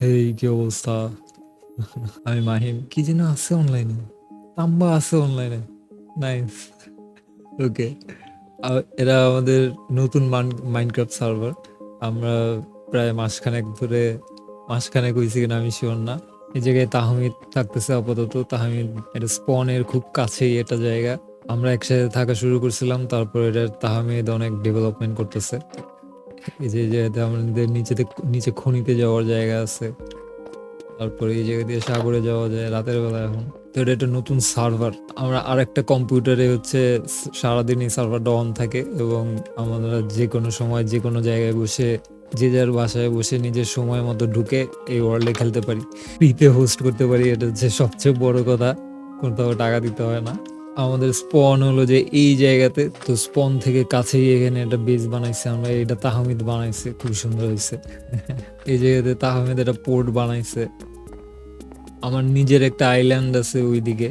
এই কি অবস্থা? আমি মাহিম। কি যেন আছে অনলাইনে? তাম্বা আছে অনলাইনে। নাইস। ওকে। এরা আমাদের নতুন মাইনক্রাফট সার্ভার। আমরা প্রায় মাসখানেক হইছে কিনা আমি শিওর না। এই জায়গায় তাহমিদ থাকতেছে আপাতত। তাহমিদ এটা স্পনের খুব কাছেই এটা জায়গা। আমরা একসাথে থাকা শুরু করছিলাম, তারপর এটা তাহমিদ অনেক ডেভেলপমেন্ট করতেছে। এই যে জায়গাতে আমাদের নিচে খনিতে যাওয়ার জায়গা আছে। তারপরে এই জায়গা দিয়ে সাগরে যাওয়া যায় রাতের বেলা এখন। তো এটা একটা নতুন সার্ভার। আমরা আরেকটা কম্পিউটারে হচ্ছে সারাদিন এই সার্ভারটা অন থাকে এবং আমরা যে কোনো সময় যে কোনো জায়গায় বসে যে যার বাসায় বসে নিজের সময় মতো ঢুকে এই ওয়ার্ল্ডে খেলতে পারি, ফ্রিতে হোস্ট করতে পারি। এটা হচ্ছে সবচেয়ে বড় কথা, কোথাও টাকা দিতে হয় না। আমাদের স্পন হলো যে এই জায়গাতে, তো স্পন থেকে কাছেই এখানে একটা বেস বানাইছে আমরা। এটা তাহমিদ বানাইছে, খুব সুন্দর হয়েছে। এই জায়গাতে তাহমিদ একটা পোর্ট বানাইছে। আমার নিজের একটা আইল্যান্ড আছে ওইদিকে,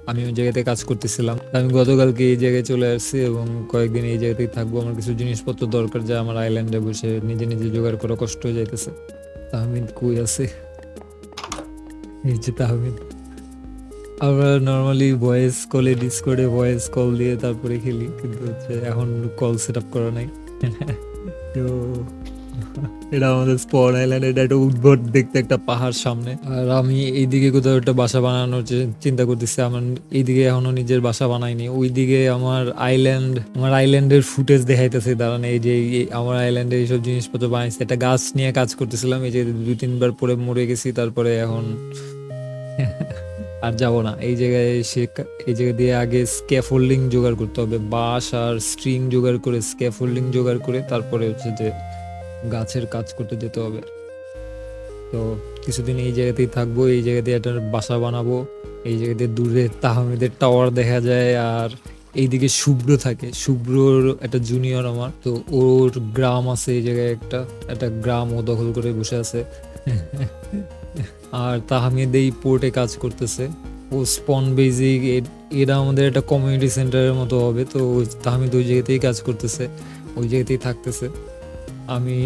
আমি ওই জায়গাতে কাজ করতেছিলাম। আমি গতকালকে এই জায়গায় চলে আসছি এবং কয়েকদিন এই জায়গাতেই থাকবো। আমার কিছু জিনিসপত্র দরকার, যা আমার আইল্যান্ডে বসে নিজে নিজে জোগাড় করা কষ্ট হয়ে যাইতেছে। তাহমিদ কই আছে? এই যে তাহমিদ। আমরা নর্মালি ভয়েস কলে, ডিসকর্ডে ভয়েস কল দিয়ে তারপরে খেলি, কিন্তু হচ্ছে এখন কল সেট আপ করা নাই। তো এটা আমাদের স্পট আইল্যান্ড। এটা একটা উদ্ভট দেখতে একটা পাহাড় সামনে। আর আমি এইদিকে কোথাও একটা বাসা বানানোর চিন্তা করতেছি। আমার এইদিকে এখনো নিজের বাসা বানাইনি। ওইদিকে আমার আইল্যান্ডের ফুটেজ দেখাইতেছে দাঁড়ান। এই যে আমার আইল্যান্ডে এইসব জিনিসপত্র বানাইছে। একটা গাছ নিয়ে কাজ করতেছিলাম, এই যে 2-3 বার পরে মরে গেছি। তারপরে এখন আর যাব না এই জায়গায়। এই জায়গা দিয়ে আগে স্ক্যাফোল্ডিং জোগাড় করতে হবে, বাঁশ আর স্ট্রিং জোগাড় করে, স্ক্যাফোল্ডিং জোগাড় করে তারপরে হচ্ছে যে গাছের কাজ করতে যেতে হবে। তো কিছুদিন এই জায়গাতেই থাকবো, এই জায়গাতে একটা বাসা বানাবো। এই জায়গাতে দূরে তাহমিদের টাওয়ার দেখা যায়। আর এইদিকে শুভ্র থাকে, শুভ্রর একটা জুনিয়র আমার, তো ওর গ্রাম আছে এই জায়গায়। একটা গ্রাম ও দখল করে বসে আছে। আর তাহমিদ এই পোর্টে কাজ করতেছে। ও স্পন বেজিক। এরা আমাদের একটা কমিউনিটি সেন্টারের মতো হবে। তো তাহমিদ ওই জায়গাতেই কাজ করতেছে, ওই জায়গাতেই থাকতেছে। আমি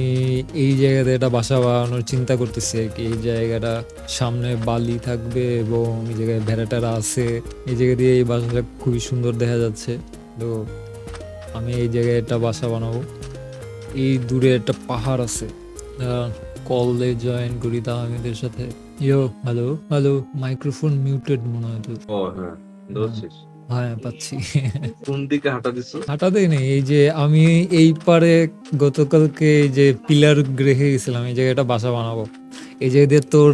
এই জায়গাতে একটা বাসা বানানোর চিন্তা করতেছি আর কি। এই জায়গাটা সামনে বালি থাকবে এবং এই জায়গায় ভেড়াটারা আছে। এই জায়গা দিয়ে এই বাসাটা খুবই সুন্দর দেখা যাচ্ছে। তো আমি এই জায়গায় একটা বাসা বানাবো। এই দূরে একটা পাহাড় আছে। কলে জয়েন করি তাহমিদের সাথে। ইয়ো, হ্যালো হ্যালো। মাইক্রোফোন মিউটেড মনে হয় তো। ও হ্যাঁ, ধরছিস? হ্যাঁ, পাচ্ছি। কোন দিকে হাঁটা দিছিস? হাঁটাতেই নেই। এই যে আমি এই পারে গতকালকে এই যে পিলার রেখে গেছিলাম, এই জায়গাটা বাসা বানাবো। এই জায়গা দিয়ে তোর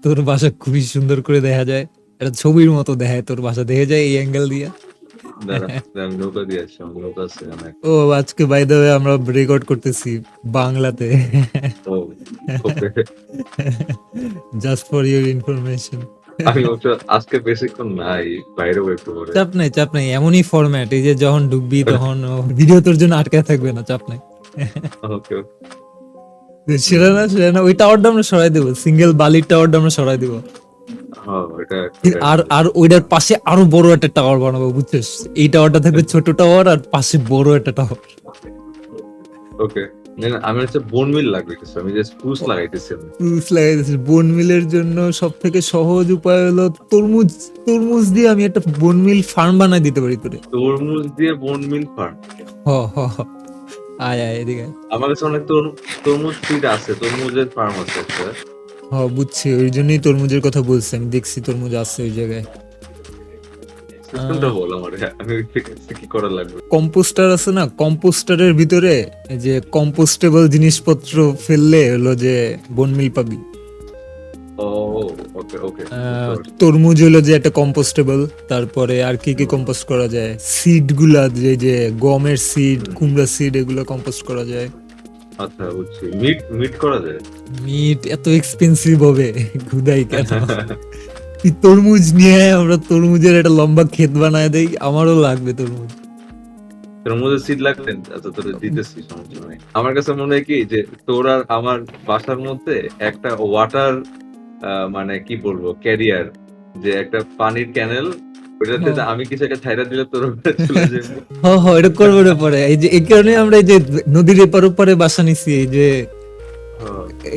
তোর বাসা খুবই সুন্দর করে দেখা যায়। এটা ছবির মতো দেখায়, তোর বাসা দেখে যায় এই অ্যাঙ্গেল দিয়ে। দাঁড়া, আমি নৌকা দিয়ে আসছি, আমার নৌকা আছে অনেক। ও আজকে বাই দ্য ওয়ে আমরা রেকর্ড করতেছি বাংলাতে। ও okay. Just for your information. আমি অবশ্য আজকে বেশিক্ষণ নাই, বাইরেও একটু পরে। চাপ নাই, এমনই ফরম্যাট। এই যে যখন ঢুকবি তখন ভিডিও তোর জন্য আটকে থাকবে না, চাপ নাই। ওকে সেটা না, ওই টাওয়ারটা আমরা সরাই দেবো। সিঙ্গেল বালির টাওয়ারটা আমরা সরাই দেবো। হ্যাঁ, এটা আর আর ওইটার পাশে আরো বড় একটা টাওয়ার বানাবো, বুঝছিস? এই টাওয়ারটা থাকবে ছোট টাওয়ার, আর পাশে বড় একটা টাওয়ার। ওকে। আমি হচ্ছে বোন মিল লাগবে কিছু, আমি যে স্প্রুস লাগাইতেছি আমি। ফ্রুটস লাগাইতেছিস? বোন মিলের জন্য সব থেকে সহজ উপায় হলো তরমুজ। তরমুজ দিয়ে আমি একটা বোন মিল ফার্ম বানাই দিতে পারি তোরে। তরমুজ দিয়ে বোন মিল ফার্ম? হ হ হ। আয় আয় এদিকে আয়। আমার কাছে অনেক তরমুজ সিড আছে, তরমুজের ফার্ম আছে একটা। হ, বুঝছি, ওই জন্যই তরমুজের কথা বলছি। আমি দেখছি তরমুজ আছে ওই জায়গায়। সিস্টেমটা বল আমার, আমি কি করা লাগবে? কম্পোস্টার আছে না, কম্পোস্টারের ভিতরে এই যে কম্পোস্টেবল জিনিসপত্র ফেললে হলো যে বোন মিল পাবি। ও ওকে ওকে। তরমুজ হলো যে একটা কম্পোস্টেবল। তারপরে আর কি কি কম্পোস্ট করা যায়? সিড গুলা, যে যে গমের সিড, কুমড়া সিড, এগুলো কম্পোস্ট করা যায়। আচ্ছা বুঝছি। মিট করা যায়? মিট এত এক্সপেন্সিভ হবে, খুদাই কেন? তুই তরমুজ নিয়ে আয়, আমরা তরমুজের একটা লম্বা ক্ষেত বানায় দেই। আমারও লাগবে তরমুজ। তরমুজের সিড লাগবে? আচ্ছা তোর দিতেছি, সমস্যা নাই। আমার কাছে মনে হয় কি যে তোর আর আমার বাসার মধ্যে একটা ওয়াটার মানে কি বলবো ক্যারিয়ার, যে একটা পানির ক্যানেল, ওইটাতে আমি কিছু একটা ছাইরা দিলে তোর ওপরে চলে যাবে। এটা করবো রে পরে। এই যে এই কারণে আমরা এই যে নদীর এপার ওপারে বাসা নিছি। এই যে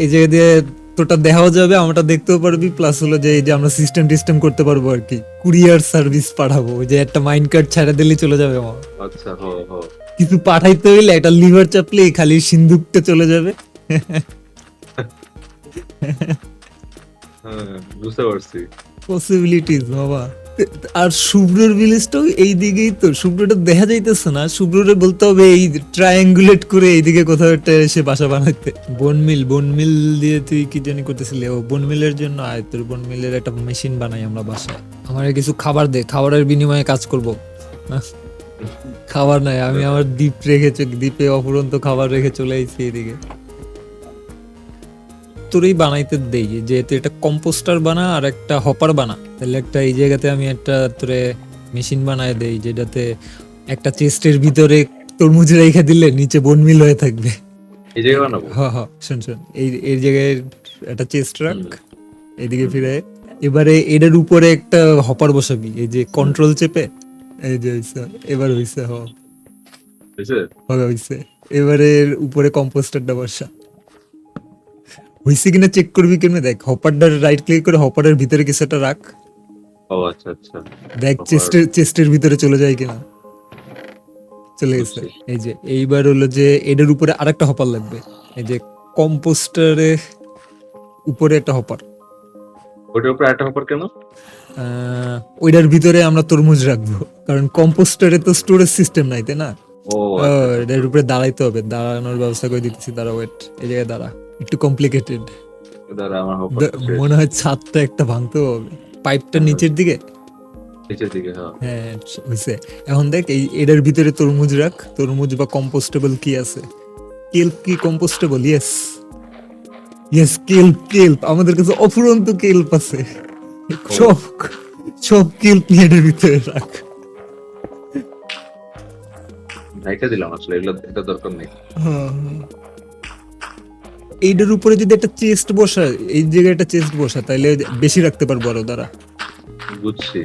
এই জায়গা দিয়ে তোটা দেখাও যাবে, আমারটা দেখতেও পারবি, প্লাস হলো যে এই যে আমরা সিস্টেম করতে পারবো আর কি, কুরিয়ার সার্ভিস পাঠাবো, ওই যে একটা মাইন্ড কার্ড ছাড়া দিলেই চলে যাবে আমার। আচ্ছা, কিছু পাঠাইতে হইলে একটা লিভার চাপলেই খালি সিন্দুকটা চলে যাবে। হ্যাঁ, বুঝতে পারছি। পসিবিলিটিস বাবা। আর শুভ্রর ভিলেজটাও এই দিকেই তো, শুভ্রটা দেখা যাইতেছে না, শুভ্ররে বলতে হবে এই ট্রায়াঙ্গুলেট করে এইদিকে কোথাও একটা এসে বাসা বানাইতে। বনমিল দিয়ে তুই কি জানি করতেছিলি? ও বনমিলের জন্য আয়, তোর বনমিলের একটা মেশিন বানাই আমরা বাসায়। আমার কিছু খাবার দে, খাবারের বিনিময়ে কাজ করব। খাবার নাই, আমি আমার দ্বীপ দ্বীপে অফুরন্ত খাবার রেখে চলে আইছি এদিকে। তোরই বানাইতে দেই, যেহেতু এটা কম্পোস্টার বানা আর একটা হপার বানা, তাহলে একটা এই জায়গাতে আমি একটা তোরে মেশিন বানায় দেই, যেটাতে একটা চেস্টের ভিতরে তরমুজ রেখে দিলে নিচে বনমিল হয়ে থাকবে। এই জায়গায় বানাবো? শোন এই জায়গায় একটা চেস্ট রাখ, এদিকে ফিরে। এবারে এটার উপরে একটা হপার বসাবি, এই যে কন্ট্রোল চেপে, এই যে হইছে, এবার হইছে, হইছে। এবারে উপরে কম্পোস্টারটা বসা, হইছে কিনা চেক করবি কেমনে? দেখ, হপারটা রাইট ক্লিক করে হপারের ভিতরে কিছু একটা রাখ। ও আচ্ছা, দেখ চেস্টের ভিতরে চলে যায় কিনা। চলে গেছে। এই যে এইবার হলো যে এটার উপরে আরেকটা হপার লাগবে, এই যে কম্পোস্টারে উপরে একটা হপার। ওটার উপরে একটা হপার কেন? ওইটার ভিতরে আমরা তরমুজ রাখবো, কারণ কম্পোস্টারে তো স্টোরেজ সিস্টেম নাই, তাই না? ও এটার উপরে দাঁড়াইতে হবে, দাঁড়ানোর ব্যবস্থা করে দিতেছি। দাঁড়া, ওয়েট, এই জায়গায় দাঁড়া, একটু কমপ্লিকেটেড মনে হয়। ছাদটা একটা ভাঙতে হবে, পাইপটা নিচের দিকে। হ্যাঁ হইছে। এখন দেখ এটার ভিতরে তরমুজ রাখ, তরমুজ বা কম্পোস্টেবল কি আছে? কেল্প কি কম্পোস্টেবল? Yes kelp. আমাদের কাছে অফুরন্ত কেল্প আছে, সব কেল্প নিয়ে এটার ভিতরে রাখ। দিলাম আসলে, এগুলো এটা দরকার নেই। এইটার উপরে যদি একটা চেস্ট বসা, এই জায়গায় একটা চেস্ট বসা, তাইলে বেশি রাখতে পারবো আরো। দ্বারা বুঝছি,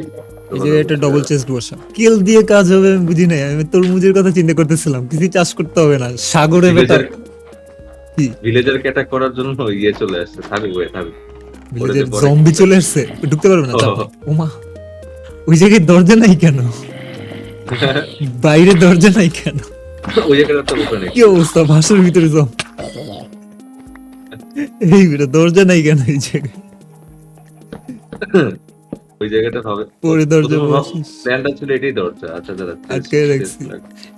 এই জায়গায় একটা ডবল চেস্ট বসা। কেল দিয়ে কাজ হবে আমি বুঝি নাই, আমি তরমুজের কথা চিন্তা করতেছিলাম। কিছু চাষ করতে হবে না, সাগরে বেটার। ভিলেজার অ্যাটাক করার জন্য চলে আসছে, ভিলেজের জম্বি চলে আসছে, ঢুকতে পারবে না। ওমা, ওই জায়গায় দরজা নাই কেন? বাইরে দরজা নাই কেন? ওই জায়গাটা তো ওপেন। কি অবস্থা, ভাষার ভিতরে জম, এই দরজা নাই কেন এই জায়গায়? ওই জায়গাটা হবে পরে দরজা প্ল্যানটা ছিল এটাই দরজা। আচ্ছা দাদা, আটকে রাখছি।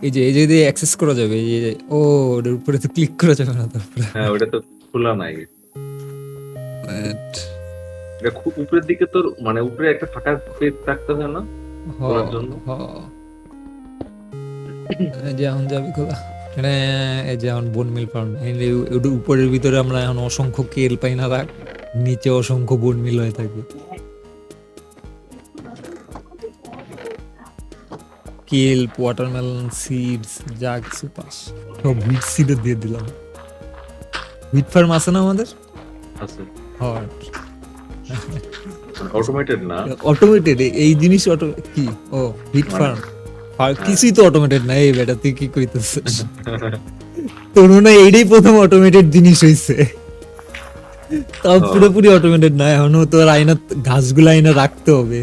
এই যে জায়গা দিয়ে অ্যাক্সেস করা যাবে, এই যে ওটার উপরে তো ক্লিক করা যাবে না। তারপরে হ্যাঁ, ওটা তো খোলা নাই। এটা উপরের দিকে তোর মানে উপরে একটা ফাঁকা স্পেস থাকতে হয় না করার জন্য? যে এখন যাবে খোলা, এখানে এই যে এখন বনমিল ফার্ম, ওটার উপরের ভিতরে আমরা এখন অসংখ্য কেল পাই না রাখ, নিচে অসংখ্য বনমিল হয়ে থাকবে। কেল্প, ওয়াটারমেলন সিডস, যা কিছু পাস সব হুইট সিডে দিয়ে দিলাম। হুইট ফার্ম আছে না আমাদের? আছে। অটোমেটেড না, অটোমেটেড এই জিনিস কি? ও হুইট ফার্ম, কিছুই তো অটোমেটেড না। এই বেটা তুই কি কইতেছিস? তোর মনে হয় এইটাই প্রথম অটোমেটেড জিনিস হইছে, তাও পুরোপুরি অটোমেটেড না। এখনো তোর আইনা ঘাসগুলো আইনা রাখতে হবে।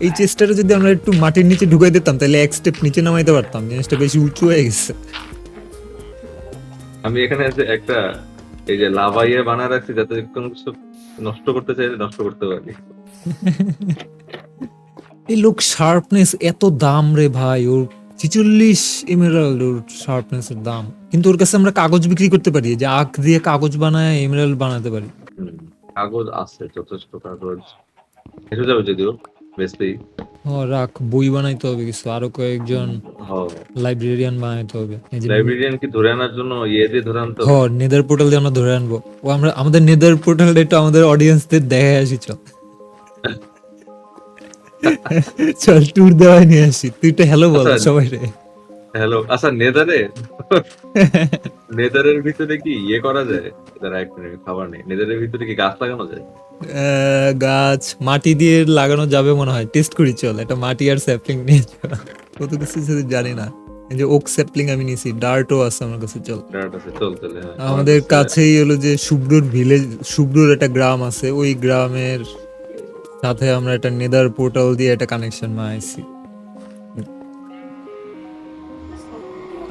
এই চেষ্টাটা যদি আমরা একটু মাটির নিচে ঢুকাই দিতাম, তাহলে এক স্টেপ নিচে নামাইতে পারতাম। জিনিসটা বেশি উঁচু হয়ে গেছে। আমি এখানে একটা এই যে লাভা বানায় রাখছি, যাতে কোনো কিছু নষ্ট করতে চাইলে নষ্ট করতে পারি। এই লোক শার্পনেস এত দাম রে ভাই, ওর 46 এমেরাল্ড ওর শার্পনেস এর দাম। কিন্তু ওর কাছে আমরা কাগজ বিক্রি করতে পারি, যে আখ দিয়ে কাগজ বানায় এমেরাল্ড বানাতে পারি। কাগজ আছে, যথেষ্ট কাগজ এসে যাবে যদিও বেশি। রাখ, বই বানাইতে হবে কিছু, আরো কয়েকজন লাইব্রেরিয়ান বানাইতে হবে। লাইব্রেরিয়ান কি ধরে আনার জন্য দিয়ে ধরে আনতে হবে? নেদার পোর্টাল দিয়ে আমরা ধরে আনবো। ও আমরা আমাদের নেদার পোর্টালটা একটু আমাদের অডিয়েন্সদের দেখায় আসি। চল ট্যুর দেওয়া নিয়ে আসি। তুই তো হ্যালো বল সবাই রে। হ্যালো। আচ্ছা, নেদারের ভিতরে কি করা যায়? এক মিনিট, খাবার নেই। নেদারের ভিতরে কি গাছ লাগানো যায়? গাছ মাটি দিয়ে লাগানো যাবে মনে হয়, টেস্ট করি। চল একটা মাটি আর স্যাপলিং নিয়ে, কত কিছু জানি না। এই যে ওক স্যাপলিং আমি নিছি, ডার্টও আছে আমার কাছে, চল। ডার্ট আছে, চল তাহলে। হ্যাঁ, আমার আমাদের কাছে কাছেই হলো যে শুভ্রুর ভিলেজ, শুভ্রুর একটা গ্রাম আছে, ওই গ্রামের সাথে আমরা একটা নেদার পোর্টাল দিয়ে একটা কানেকশন বানাইছি।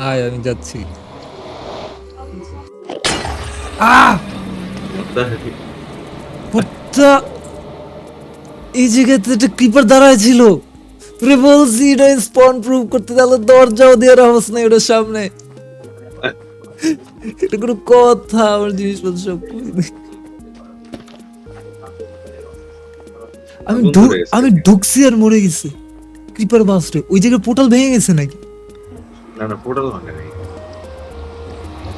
আয় আমি যাচ্ছি। আহ পুত্তা, এই জায়গাতে একটা ক্রিপার দাঁড়ায় ছিল, তুই বলছি এটা স্পন প্রুফ করতে, তাহলে দরজাও দিয়ে রাখস না ওটার সামনে। এটা কোনো কথা? আমার জিনিসপত্র সব আমি আগুন ধরে গেছে। আমি ঢুকছি আর মরে গেছে ক্রিপার বাস্টে। ওই জায়গায় পোর্টাল ভেঙে গেছে নাকি? না না, পোর্টাল ভাঙে নাই।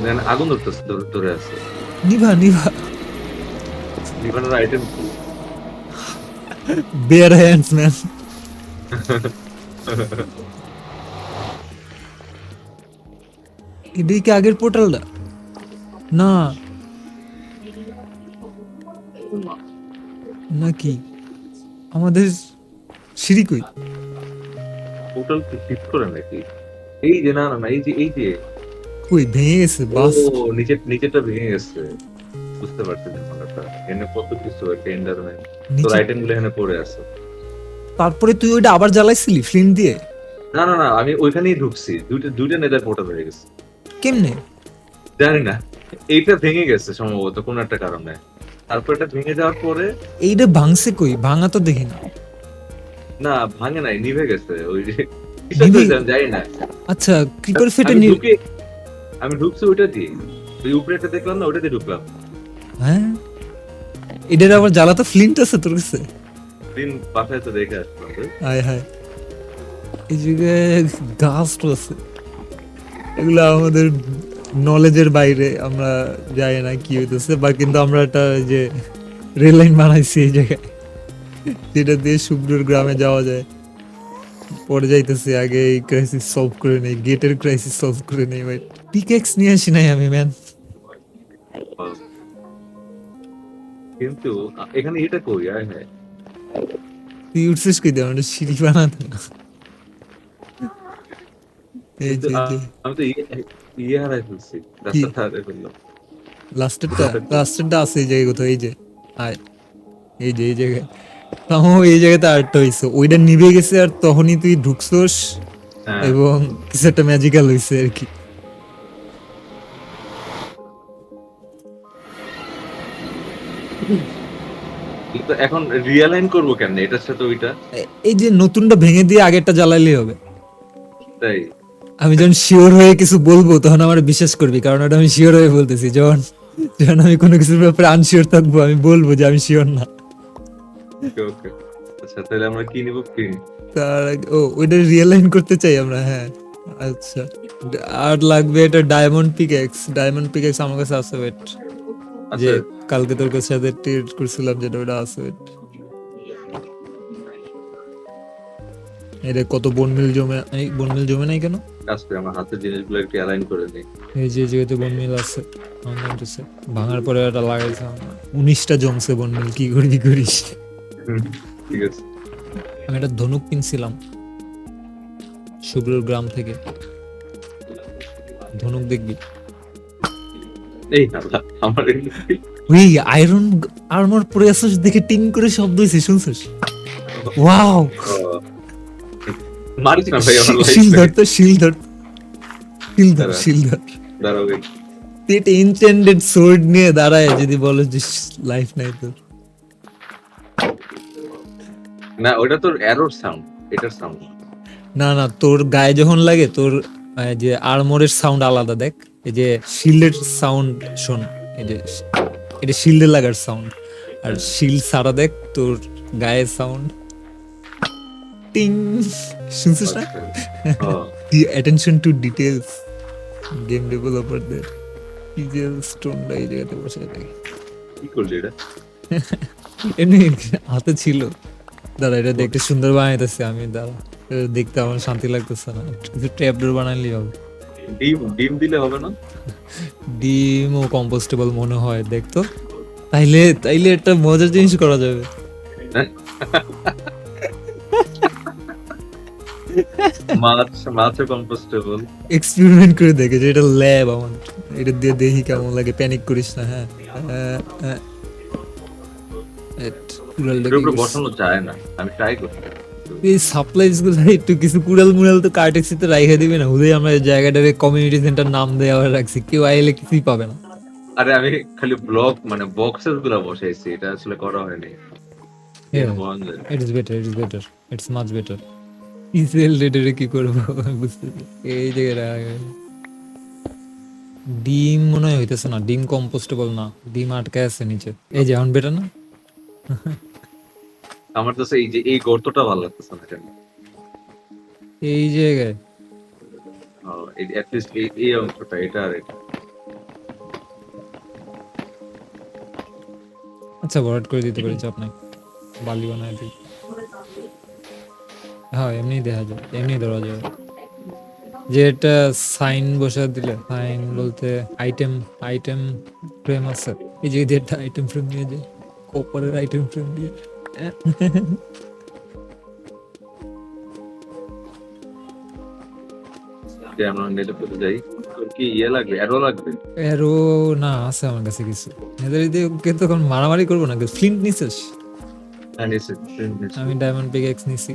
দেন আগুন ধরতেছে, ধরে আছে। নিভা নিভা, লিভারের আইটেম কি? Bare hands man. এটাই কি আগের পোর্টালটা? না নাকি আমাদের সিঁড়ি কই? পোর্টাল কি ফিট করে নাকি? এই যে, না না না, এই যে কই ভেঙে গেছে ও বাস? নিচেরটা ভেঙে গেছে। বুঝতে পারছি ব্যাপারটা। এখানে কত কিছু একটা এন্ডারম্যান। তোর নিচে? আইটেম গুলো এখানে পড়ে আছে। তারপরে তুই ওইটা আবার জ্বালাইছিলি ফ্লিম দিয়ে? না না না, আমি ওইখানেই ঢুকছি। দুইটা নেদার পোর্টাল হয়ে গেছে। কেমনে? জানি না, এইটা ভেঙে গেছে সম্ভবত কোনো একটা কারণে। তারপর এটা ভেঙে যাওয়ার পরে, এইটা ভাঙছে কই? ভাঙা তো দেখি না। না ভাঙে নাই, নিভে গেছে। ওই যে নিভে? আমি জানি না। আচ্ছা ক্রিপার ফেটে আমি ঢুকছি ওইটা দিয়ে। ওই উপরে একটা দেখলাম না, ওইটা দিয়ে ঢুকলাম। হ্যাঁ, এটার আবার জ্বালাতো ফ্লিন্ট আছে তোর কাছে? দিন বাসায় তো দেখে আসলাম তো। হায় হায়, এই জায়গায় গাছ তো আছে, এগুলো আমাদের নলেজের বাইরে, আমরা জানি না কি হইতেছে। বা কিন্তু আমরা একটা যে রেল লাইন বানাইছি এই জায়গায়, যেটা দিয়ে শুভ্রর গ্রামে যাওয়া যায়। পরে যাইতেছি, আগে এই ক্রাইসিস সলভ করে নেই, গেটের ক্রাইসিস সলভ করে নেই। ভাই পিকেক্স নিয়ে আসি নাই আমি ম্যান। কিন্তু এখানে এটা কই? আয় হ্যাঁ, তুই উঠছিস কই দিয়ে? আমরা সিঁড়ি বানাতে না। এই কিন্তু যে এই যে আমি তো ইয়ে হারাই ফেলছি, রাস্তাটা হারাই ফেললাম। লাস্টেরটা আছে এই জায়গায় কোথাও। এই যে আয়, এই যে এই জায়গায় আমার, এই জায়গাতে আরেকটা হইছে, ওইটা নিভে গেছে আর তখনই তুই ঢুকছোস, হ্যাঁ, এবং কিছু একটা ম্যাজিক্যাল হইছে আর কি। কিন্তু এখন রিয়ালাইন করবো কেন এটার সাথে ওইটা? এই যে নতুনটা ভেঙে দিয়ে আগেরটা জ্বালাইলেই হবে। তাই আমি যখন শিওর হয়ে কিছু বলবো তখন আমার বিশ্বাস করবি, কারণ ওটা আমি শিওর হয়ে বলতেছি। যখন যখন আমি কোনো কিছুর ব্যাপারে আনশিওর থাকবো, আমি বলবো যে আমি শিওর না। ওকে ওকে। আচ্ছা তাহলে আমরা কি নিব? ক্রিম। তার ও ওইটা রিয়েলাইন করতে চাই আমরা, হ্যাঁ। আচ্ছা, আর লাগবে এটা ডায়মন্ড পিকেক্স। ডায়মন্ড পিকেক্স আমার কাছে আছে, ওয়েট, যে আচ্ছা, কালকে তোর কাছে ট্রিট করছিলাম, যেটা ওটা আছে, ওয়েট। এটা কত বনমিল জমে, এই বনমিল জমে নাই কেন? কাজ করে আমার হাতের জিনিসগুলো একটু অ্যালাইন করে দিই। এই যে যেহেতু বনমিল আছে, ভাঙার পরে এটা লাগাইছে 19টা জমছে বনমিল, কি করবি করিস। ঠিক আছে। আমি একটা ধনুক কিনছিলাম শুভ্রর গ্রাম থেকে, ধনুক দেখবি। এই আল্লাহ, আমার ওই আয়রন আর্মর পরে আসছিস দেখে টিং করে শব্দ হয়েছে, শুনছিস? ওয়াও, মারিস না ভাই, আমার শিল ধর লাইফ তো, শিল ধর, শিল ধর, দাঁড়া। শিল ধর। দাঁড়াও ভাই। তুই একটা এনচেন্টেড সোর্ড নিয়ে দাঁড়ায় যদি বলো যে লাইফ নাই তোর। না ওটা তোর অ্যারোর সাউন্ড, এটার সাউন্ড। না না, তোর গায়ে যখন লাগে তোর যে আর্মরের সাউন্ড আলাদা, দেখ এই যে শিল্ডের সাউন্ড শোন, এই যে এটা শিল্ডে লাগার সাউন্ড, আর শিল্ড সারা দেখ তোর গায়ের সাউন্ড টিং, শুনছিস না? The attention to details, game ডেভেলপারদের পিজেল স্টোনটা এই জায়গাতে বসে থাকে। কি করলি এটা? এমনি হাতে ছিল, দাঁড়া এটা দেখতে সুন্দর বানাইতেছে আমি, দাঁড়া এটা দেখতে আমার শান্তি লাগতেছে না, কিছু ট্র্যাপডোর বানাইলেই হবে। ডিম দিলে হবে না? ডিম ও কম্পোস্টেবল মনে হয়, দেখতো তাইলে তাইলে একটা মজার জিনিস করা যাবে। মাছও কম্পোস্টেবল। এক্সপেরিমেন্ট করে দেখে যে এটা ল্যাব আমার, এটা দিয়ে দেখি কেমন লাগে, প্যানিক করিস না। হ্যাঁ কুড়ালটা এটার কি উপরে করছে? বসানো যায় না, আমি ট্রাই করছি। এই সাপ্লাইজ গুলো একটু কিছু কুড়াল মুড়াল তো কার্টেক্সিতে রাইখা দিবে না, হুদে আমরা এই জায়গাটারে কমিউনিটি সেন্টার নাম দিয়ে আবার রাখছি, কেউ আইলে কিছুই পাবে না। আরে আমি খালি ব্লক মানে বক্সেস গুলা বসাইছি, এটা আসলে করা হয়নি। হ্যাঁ, বলা যায়। It's better, it's much better. Israel রেডারে কি করবো আমি বুঝতেছি। এই জায়গায় ডিম মনে হয় হইতেছে না, ডিম কম্পোস্টেবল না, ডিম আটকে আছে নিচে। এই যে এখন বেটার না? আমার কাছে এই যে এই গর্তটা ভালো লাগতেছে না কেন। এই জায়গায় অ্যাটলিস্ট এই অংশটা, এটা আর এটা। আচ্ছা ভরাট করে দিতে পারি, চাপ নাই, বালি বানায় দিই। হ্যাঁ এমনি দেখা যায়, এমনি ধরা যায়। যে এটা সাইন বসা দিলে, সাইন বলতে আইটেম, আইটেম ফ্রেম আছে, এই যে একটা আইটেম ফ্রেম নিয়ে যায়, কপারের আইটেম ফ্রেম দিয়ে। যে আমরা নেটে পেতে যাই, তোর কি ইয়ে লাগবে, অ্যারো লাগবে? এরও না, আছে আমার কাছে কিছু। এদের দিয়ে তখন মারামারি করবো না। ফ্লিন্ট নিছিস? হ্যাঁ নিশ্চয়। আমি ডায়মন্ড পিকেক্স নিছি,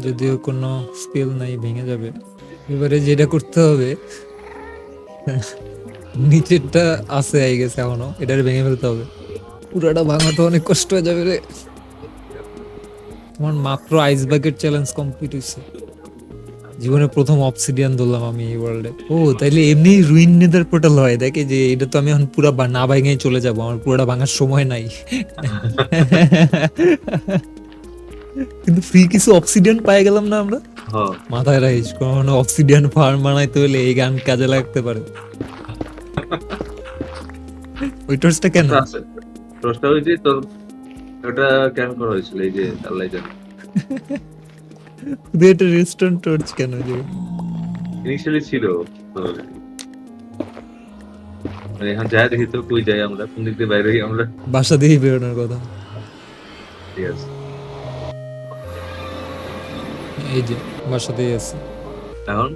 যদিও কোনো স্পেল নাই, ভেঙে যাবে। এবারে যেটা করতে হবে, নিচেরটা আছে আই গেছে এখনো, এটারে ভেঙে ফেলতে হবে। পুরাটা ভাঙা তো অনেক কষ্ট হয়ে যাবে রে। তোমার মাত্র আইস বাকেট চ্যালেঞ্জ কমপ্লিট হয়েছে। জীবনে প্রথম অবসিডিয়ান ধরলাম আমি এই ওয়ার্ল্ডে। ও তাইলে এমনি রুইন নেদার পোর্টাল হয়, দেখে যে এটা তো আমি এখন পুরা না ভাঙাই চলে যাব, আমার পুরাটা ভাঙার সময় নাই। কিন্তু ফ্রি কিছু অবসিডিয়ান পাই গেলাম না আমরা। হ্যাঁ মাথায় রাখিস, কোনো অবসিডিয়ান ফার্ম বানাইতে হলে এই গান কাজে লাগতে পারে। ওই টর্চটা কেন? তো আছে। প্রশ্ন হয়েছে তোর ওটা কেন করা হয়েছিল, এই যে আল্লাহ জানে। শুধু এটা রেস্টুরেন্ট টর্চ কেন যে? ইনিশিয়ালি ছিল তো, মানে এখন যাই দেখি তো কই যাই আমরা, কোন দিক দিয়ে বাইরে হই আমরা। বাসা দিয়েই বেরোনোর কথা। ঠিক আছে এই যে বাসা দিয়ে আছে। এখন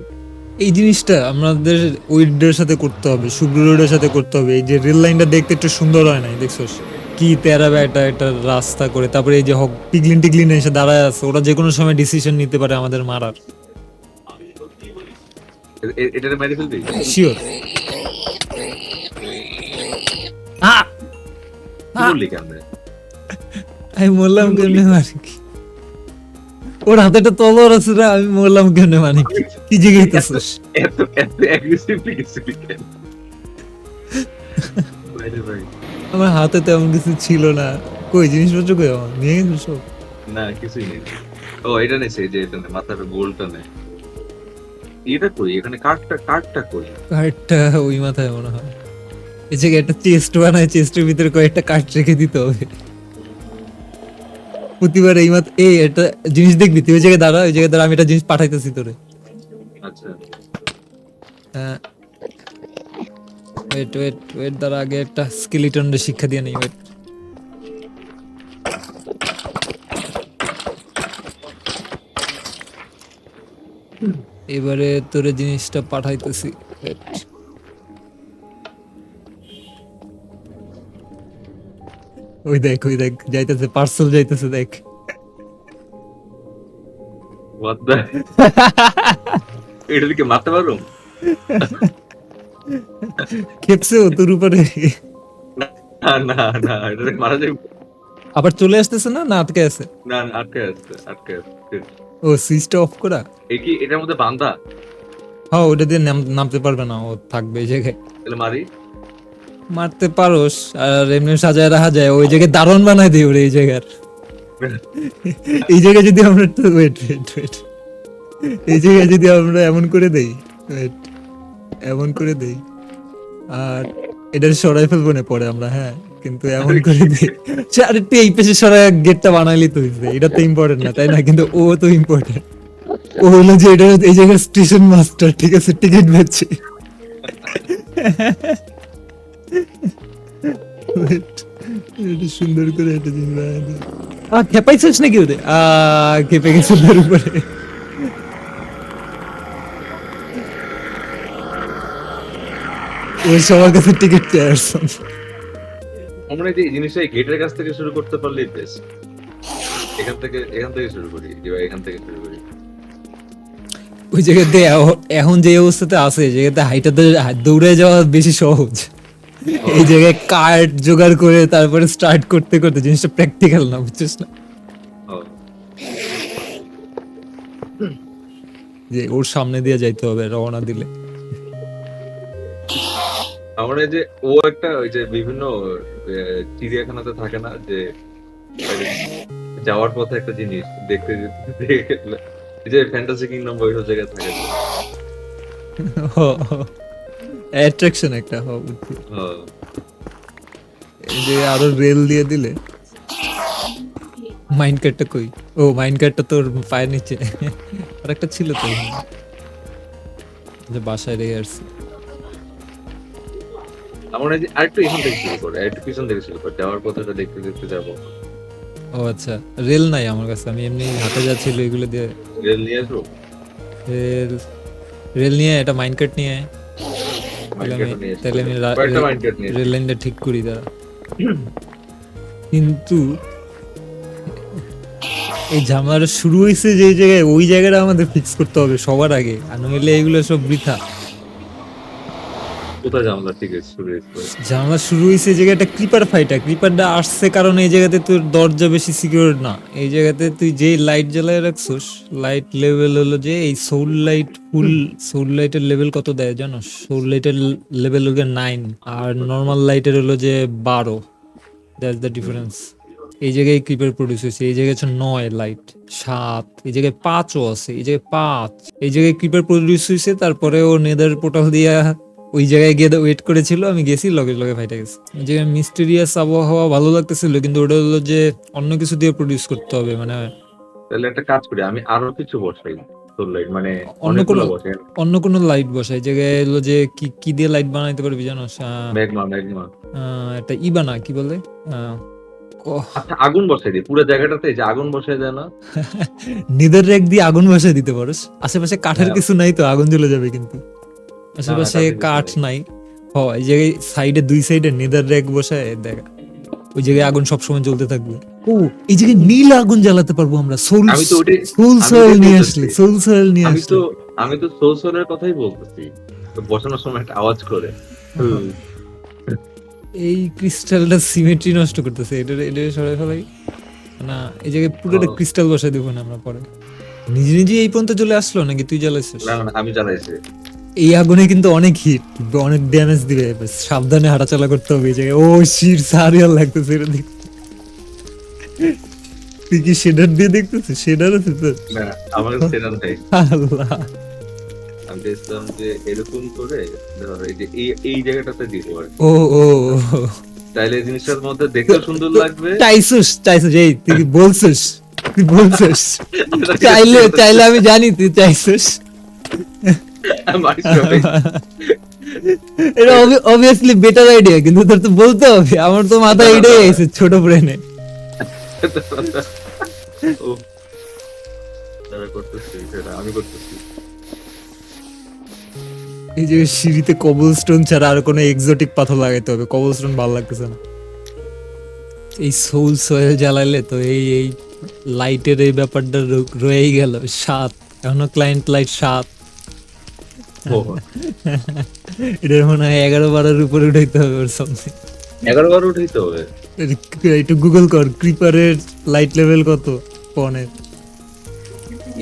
এই জিনিসটা আমাদের উইডের সাথে করতে হবে, শুভ্র রোডের সাথে করতে হবে। এই যে রেল লাইনটা দেখতে একটু সুন্দর হয় নাই, দেখছোস কি তেরা বেটা একটা রাস্তা করে। তারপরে এই যে পিগলিন টিগলিন এসে দাঁড়ায় আছে, ওরা যে কোনো সময় ডিসিশন নিতে পারে আমাদের মারার। এটারে মেরে ফেলবি? শিওর। কি বললি কেন? আমি বললাম কেমনে মারি কি? ওর হাতে একটা তলোয়ার আছে রে, আমি বললাম কেমনে মানি কি? কি জিজ্ঞাসা? এত এত অ্যাগ্রেসিভলি গেছিলি কেন? বাইরে ভাই আমার হাতে তেমন কিছু ছিল না। কই জিনিসপত্র কই আমার? নিয়ে গেছো সব? না কিছুই নেই। ও এটা নেই, যে এটা নেই, মাথার গোলটা নেই। এটা কই, এখানে কার্ডটা কই? কার্ডটা ওই মাথায় মনে হয়। এই জায়গায় একটা চেস্ট বানায়, চেস্টের ভিতরে কয়েকটা কার্ড রেখে দিতে হবে। প্রতিবার এই মাথা এই একটা জিনিস দেখবি, তুই ওই জায়গায় দাঁড়া, ওই জায়গায় দাঁড়া, আমি একটা জিনিস পাঠাইতেছি তোরে। আচ্ছা ওয়েট ওয়েট ওয়েট, দাঁড়া, আগে একটা স্কেলিটন শিক্ষা দিয়ে নেই। ওয়েট, এবারে তোরে জিনিসটা পাঠাইতেছি। Wait. ওই দেখ, ওই দেখ, যাইতেছে পার্সেল, যাইতেছে দেখ। হোয়াট দ্য, এটা দিকে মারতে পারো? খেপছে ও তোর উপরে। না না না, এটা মারা যাবে। আবার চলে আসতেছে না, না আটকে আছে? না না, আটকে আছে, আটকে আছে। ও সুইচটা অফ করা। এই কি এটার মধ্যে বান্দা? হ্যাঁ ওটা দিয়ে নামতে পারবে না, ও থাকবে এই জায়গায়। তাহলে মারি? মারতে পারোস, আর এমনি সাজায় রাখা যায়, ওই জায়গায় দারুণ বানাই দিই ওরে এই জায়গার। এই জায়গায় যদি আমরা ওয়েট ওয়েট ওয়েট, এই জায়গায় যদি আমরা এমন করে দেই, ওয়েট, এমন করে দেই, আর এটা সরাই ফেলবো না পরে আমরা, হ্যাঁ কিন্তু এমন করে দিই। আর একটু এই পেশে সরাই গেটটা বানাইলি তো হইছে, এটা তো ইম্পর্টেন্ট না তাই না? কিন্তু ও তো ইম্পর্টেন্ট। ও হলো যে এটা এই জায়গায় স্টেশন মাস্টার, ঠিক আছে, টিকিট বেচছে। এটা সুন্দর করে একটা জিনিস বানাই দিই। খেপাইছিস নাকি ওদের? খেপে গেছে ওদের উপরে। ওই সবার কাছে টিকিট চেয়ে আসছেন। আমরা যে এই জিনিসটা গেটের কাছ থেকে শুরু করতে পারলেই বেস্ট। এখান থেকে শুরু করি, কিংবা এখান থেকে শুরু করি। ওই জায়গাতে এখন যে অবস্থাতে আছে, এই জায়গাতে দৌড়ে যাওয়া বেশি সহজ। এই জায়গায় কার্ড জোগাড় করে তারপরে স্টার্ট করতে করতে জিনিসটা প্র্যাকটিক্যাল না, বুঝছিস না? ও, যে ওর সামনে দিয়ে যাইতে হবে রওনা দিলে। আমরা এই যে ও একটা ওই যে বিভিন্ন চিড়িয়াখানাতে থাকে না যে যাওয়ার পথে একটা জিনিস দেখতে এই যে ফ্যান্টাসি কিংডম ওইসব জায়গায় থাকে তো। অ্যাট্রাকশন একটা বুঝছি। হ্যাঁ, এই যে আরো রেল দিয়ে দিলে। মাইন্ড কার্ডটা কই? ও মাইন্ড কার্ডটা তোর পায়ের নিচে। আর একটা ছিল তো এখানে, যে বাসায় রেখে আসছি। আমরা এই যে আরেকটু এখান থেকে শুরু করে আরেকটু পিছন থেকে শুরু করে যাওয়ার পথেটা দেখতে দেখতে যাবো। ও আচ্ছা, রেল নাই আমার কাছে, আমি এমনি হাতে যা ছিল এগুলো দিয়ে। রেল নিয়ে আসবো, রেল রেল নিয়ে এটা মাইন্ড কার্ড নিয়ে আয়। মাইন্ডকার্টও নিয়ে তাহলে আমি আসবো, কয়েকটা মাইন্ডকার্ট নিয়ে রেল লাইনটা ঠিক করি দাঁড়া। কিন্তু এই ঝামেলাটা শুরু হয়েছে যে জায়গায়, ওই জায়গাটা আমাদের ফিক্স করতে হবে সবার আগে, আর নইলে এগুলো সব বৃথা। কোথায় ঝামেলা ঠিক আছে শুরু হয়েছে? ঝামেলা শুরু হয়েছে এই জায়গাটা ক্রিপার ফাইটা, ক্রিপারটা আসছে কারণ এই জায়গাতে তোর দরজা বেশি সিকিউর না। এই জায়গাতে তুই যে লাইট জ্বালায় রাখছিস, লাইট লেভেল হলো যে এই সোল লাইট, ফুল সোল লাইটের লেভেল কত দেয় জানো? সোল লাইটের লেভেল হলো 9, আর নর্মাল লাইটের হলো যে 12। That's the difference. এই জায়গায় ক্রিপার প্রডিউস হয়েছে, এই জায়গায় হচ্ছে 9 লাইট, 7, এই জায়গায় 5ও আছে, এই জায়গায় 5। এই জায়গায় ক্রিপার প্রডিউস হয়েছে, তারপরে ও নেদার পোর্টাল দিয়া ওই জায়গায় গিয়ে ওয়েট করেছিল, আমি গেছি, লগে লগে ফাইটা গেছে। ওই জায়গায় মিস্টেরিয়াস আবহাওয়া ভালো লাগতেছিল, কিন্তু ওটা হলো যে অন্য কিছু দিয়ে প্রডিউস করতে হবে, মানে তাহলে একটা কাজ করি, আমি আরো কিছু বসাই তোর লাইট, মানে অন্য কোনো অনেকগুলো বসাই। অন্য কোনো লাইট বসাই। এই জায়গায় হলো যে কি কি দিয়ে লাইট বানাইতে পারবি জানো? ম্যাগমা। একটা ইবানা কি বলে, আচ্ছা, আগুন বসাই দিই পুরো জায়গাটাতে, যে আগুন বসাই দেয় না? নিদের রেক দিয়ে আগুন বসাই দিতে পারোস। আশেপাশে কাঠের হ্যাঁ। কিছু নাই তো, আগুন জ্বলে যাবে কিন্তু। না, আশেপাশে কাঠের কিছু কাঠ নেই। নাই। এই জায়গায় সাইডে, দুই সাইডে নেদার রেক বসায় দেখা, ওই জায়গায় আগুন সবসময় জ্বলতে থাকবে। ও, এই জায়গায় নীল আগুন জ্বালাতে পারবো আমরা। সোল আমি তো ওটাই সোল আমি সয়েল ওটাই নিয়ে বলতেছি। আসলে, সোল সয়েল নিয়ে আমি আসলে। তো সোলসোলের কথাই বলতেছি। তো বসানোর সময় একটা আওয়াজ করে এই ক্রিস্টালটা সিমেট্রি নষ্ট করতেছে, এটা এটা সরাই ফেলাই না। এই জায়গায় পুরোটা ক্রিস্টাল বসাই দেবো না আমরা পরে। নিজে নিজে এই পর্যন্ত চলে আসলো নাকি তুই জ্বালাইছিস? না না, আমি জ্বালাইছি। এই আগুনে কিন্তু অনেক হিট, অনেক ড্যামেজ দিবে, এবার সাবধানে হাঁটাচলা করতে হবে এই জায়গায়। ও শির সারিয়াল লাগতেছে এটা দেখতে। তুই কি শেডার দিয়ে দেখতেছিস? শেডার আছে তোর? না, আমার সেটা নাই। আল্লাহ। আমি দেখলাম যে এরকম করে ধর এই যে এই জায়গাটাতে দিব আর কি। ও ও তাইলে এই জিনিসটার মধ্যে দেখতেও সুন্দর লাগবে। চাইছিস এই তুই কি বলছিস? তুই বলছিস চাইলে চাইলে, আমি জানি তুই চাইছিস। মারিস না ভাই। এটা অবভিয়াসলি বেটার আইডিয়া, কিন্তু তোর তো বলতে হবে। আমার তো মাথায় এটাই আইছে ছোট ব্রেনে। ও, তারা করতেছি, সেটা আমি করতেছি। এই যে সিঁড়িতে কবলস্টোন ছাড়া আর কোনো এক্সোটিক পাথর লাগাইতে হবে, কবলস্টোন ভালো লাগতেছে না। এই সোল সয়েল জ্বালাইলে তো এই এই লাইটের এই ব্যাপারটা রয়েই গেল। 7, এখনো ক্লায়েন্ট লাইট 7। ও, এটার মনে হয় 11-12 উপরে উঠাইতে হবে ওর সামনে। 11-12 উঠাইতে হবে। একটু গুগল কর ক্রিপারের লাইট লেভেল কত ফোনের।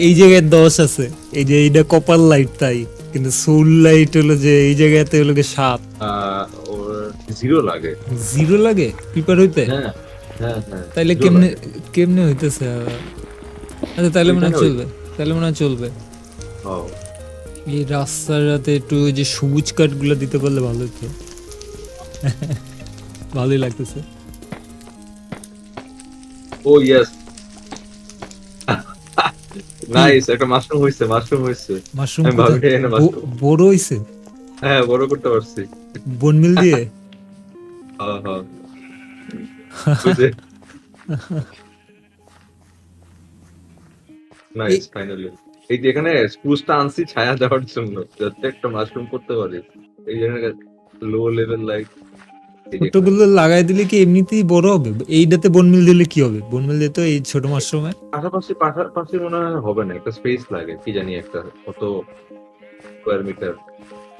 এই জায়গায় 10 আছে, এই যে এইটা কপার লাইট তাই, কিন্তু সোল লাইট হলো যে এই জায়গাতে হলো 7। ওর 0 লাগে। 0 লাগে ক্রিপার হইতে? হ্যাঁ হ্যাঁ হ্যাঁ, তাইলে 0 কেমনে লাগে। কেমনে হইতেছে? আচ্ছা তাইলে মনে হয় ওইখানে চলবে, তাইলে মনে হয় চলবে। ও, এই রাস্তার রাতে একটু ওই যে সবুজ কাঠ গুলো দিতে পারলে ভালো হতো। ভালোই লাগতেছে। ও ইয়েস, নাইস, একটা মাশরুম হইছে। মাশরুম আমি ভাবি না মাশরুম। বড় হইছে হ্যাঁ, বড় করতে পারছি। বনমিল দিয়ে। হ্যাঁ হ্যাঁ, বুঝে। Nice, finally. এই যে এখানে স্প্রুসটা আনছি ছায়া দেওয়ার জন্য, যাতে একটা মাশরুম করতে পারি। এই জন্য লো লেভেল লাইক ছোটগুলো লাগাই দিলে কি এমনিতেই বড় হবে? এইটাতে বনমিল দিলে কি হবে? বনমিল দিলে তো এই ছোট মাশরুমে পাশাপাশি মনে হয় হবে না, একটা স্পেস লাগে কি জানি, একটা কত স্কোয়ার মিটার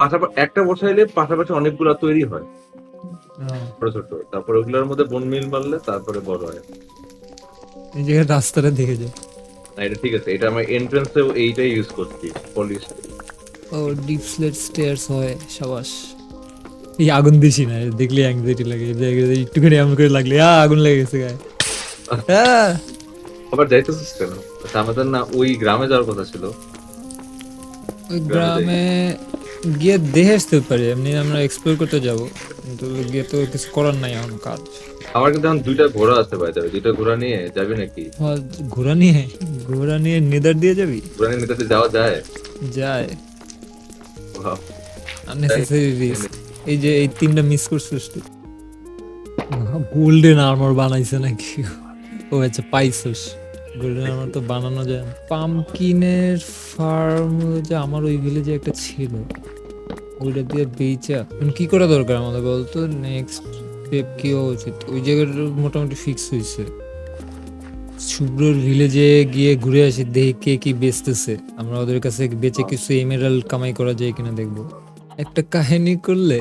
পাশাপাশি একটা বসাইলে পাশাপাশি অনেকগুলো তৈরি হয় ছোট ছোট, তারপরে ওগুলোর মধ্যে বন মিল মারলে তারপরে বড় হয়। এই জায়গায় রাস্তাটা দেখে যায়। না এটা ঠিক আছে, এটা আমার এন্ট্রান্সেও এইটাই ইউজ করছি পলিশ। ও ডিপ স্লেট স্টেয়ারস হয়, সাবাস। এই আগুন দিছি না, দেখলে অ্যাংজাইটি লাগে। এই জায়গায় একটুখানি এমন করে লাগলে আগুন লেগে গেছে গায়ে। হ্যাঁ, আবার যাইতেছিস কেন? আচ্ছা, আমাদের না ওই গ্রামে যাওয়ার কথা ছিল। ওই গ্রামে যাই। গ্রামে গিয়ে দেখে আসতে পারি, এমনি আমরা এক্সপ্লোর করতে যাব, কিন্তু গিয়ে তো কিছু করার নাই এখন কাজ। আমার কিন্তু এখন দুইটা ঘোড়া আছে, ভাই যাবে দুইটা ঘোড়া নিয়ে যাবি নাকি? আর ঘোড়া নিয়ে নেদার দিয়ে যাবি? ঘোড়া নিয়ে নিতে যাওয়া যায়? যায়। Wow. Unnecessary risk. এই যে এই তিনটা মিস করছিস তুই। গোল্ডেন আর্মর বানাইছে নাকি? ও আচ্ছা, পাইছিস। গোল্ডেন আর্মর তো বানানো যায় না। পামকিনের ফার্ম যে আমার ওই ভিলেজে একটা ছিল, ওইটা দিয়ে বেচা এখন কি করা দরকার আমাদের বলতো? নেক্সট স্টেপ কি হওয়া উচিত? ওই জায়গাটা মোটামুটি ফিক্স হয়েছে। শুভ্রর ভিলেজে গিয়ে ঘুরে আসি, দেখি কে কি বেচতেছে, আমরা ওদের কাছে বেচে কিছু এমেরাল্ড কামাই করা যায় কিনা দেখবো। একটা কাহিনী করলে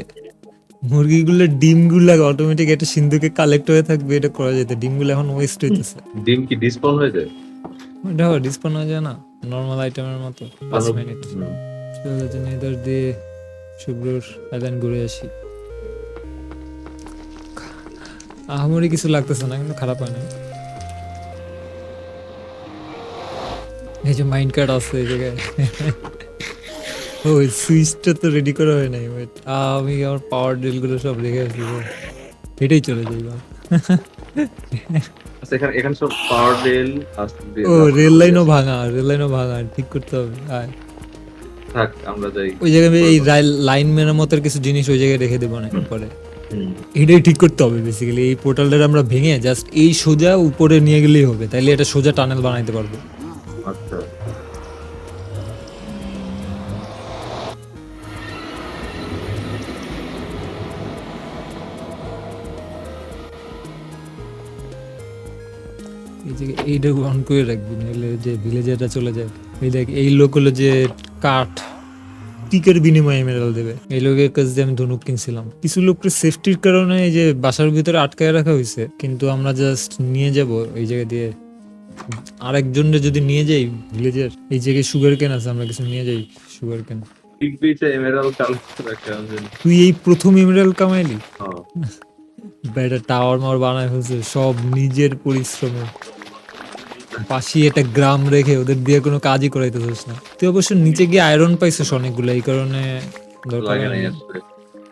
মুরগিগুলোর ডিমগুলো অটোমেটিক একটা সিন্ধুকে কালেক্ট হয়ে থাকবে, এটা করা যেত। ডিমগুলো এখন ওয়েস্ট হইতেছে। ডিম কি ডিসপাউন হয়ে যায়? ওটা ডিসপাউন হয়ে যায় না, নর্মাল আইটেমের মতো। 5 মিনিট চলে যান, এদের দিয়ে শুভ্রর আইল্যান্ড ঘুরে আসি। আহামরি কিছু লাগতেছে না, কিন্তু খারাপ হয় না। এই যে মাইন্ড কার্ড আছে এই জায়গায়। ওই সুইচটা তো রেডি করা হয় নাই। ওয়েট, আমি আমার পাওয়ার ড্রিল গুলো সব রেখে আসি। এটাই চলে যাই বা। আচ্ছা, এখানে সব পাওয়ার রেল ও রেল লাইনও ভাঙা, ঠিক করতে হবে। আয় থাক, আমরা যাই। ওই জায়গায় এই লাইন মেরামতের কিছু জিনিস ওই জায়গায় রেখে দেবো না পরে। হুম। এটাই ঠিক করতে হবে বেসিক্যালি। এই পোর্টালটা আমরা ভেঙে জাস্ট এই সোজা উপরে নিয়ে গেলেই হবে, তাইলে এটা সোজা টানেল বানাইতে পারবো। আচ্ছা, এই জায়গায় এইটা অন করে রাখবি, নাহলে যে ভিলেজারটা চলে যায়। এই দেখ, এই লোক হলো যে কাঠ টিকের বিনিময়ে এমেরাল দেবে। এই লোকের কাছ দিয়ে আমি ধনুক কিনছিলাম। কিছু লোককে সেফটির কারণে এই যে বাসার ভিতরে আটকায় রাখা হয়েছে, কিন্তু আমরা জাস্ট নিয়ে যাব এই জায়গা দিয়ে। আরেকজনরে যদি নিয়ে যাই ভিলেজের, এই জায়গায় সুগার কেন আছে, আমরা কিছু নিয়ে যাই সুগার কেন। ঠিক বিচে এমেরাল্ড কালেক্ট রাখা আছে। তুই এই প্রথম এমেরাল কামাইলি? হ্যাঁ। বেটা টাওয়ার মার বানায় ফেলছে সব নিজের পরিশ্রমে। পাশে একটা গ্রাম রেখে ওদের দিয়ে কোনো কাজই করাইতেছিস না। তুই অবশ্য নিচে গিয়ে আয়রন পাইছিস অনেকগুলো, এই কারণে দরকার লাগে নাই হয়নি। আসলে,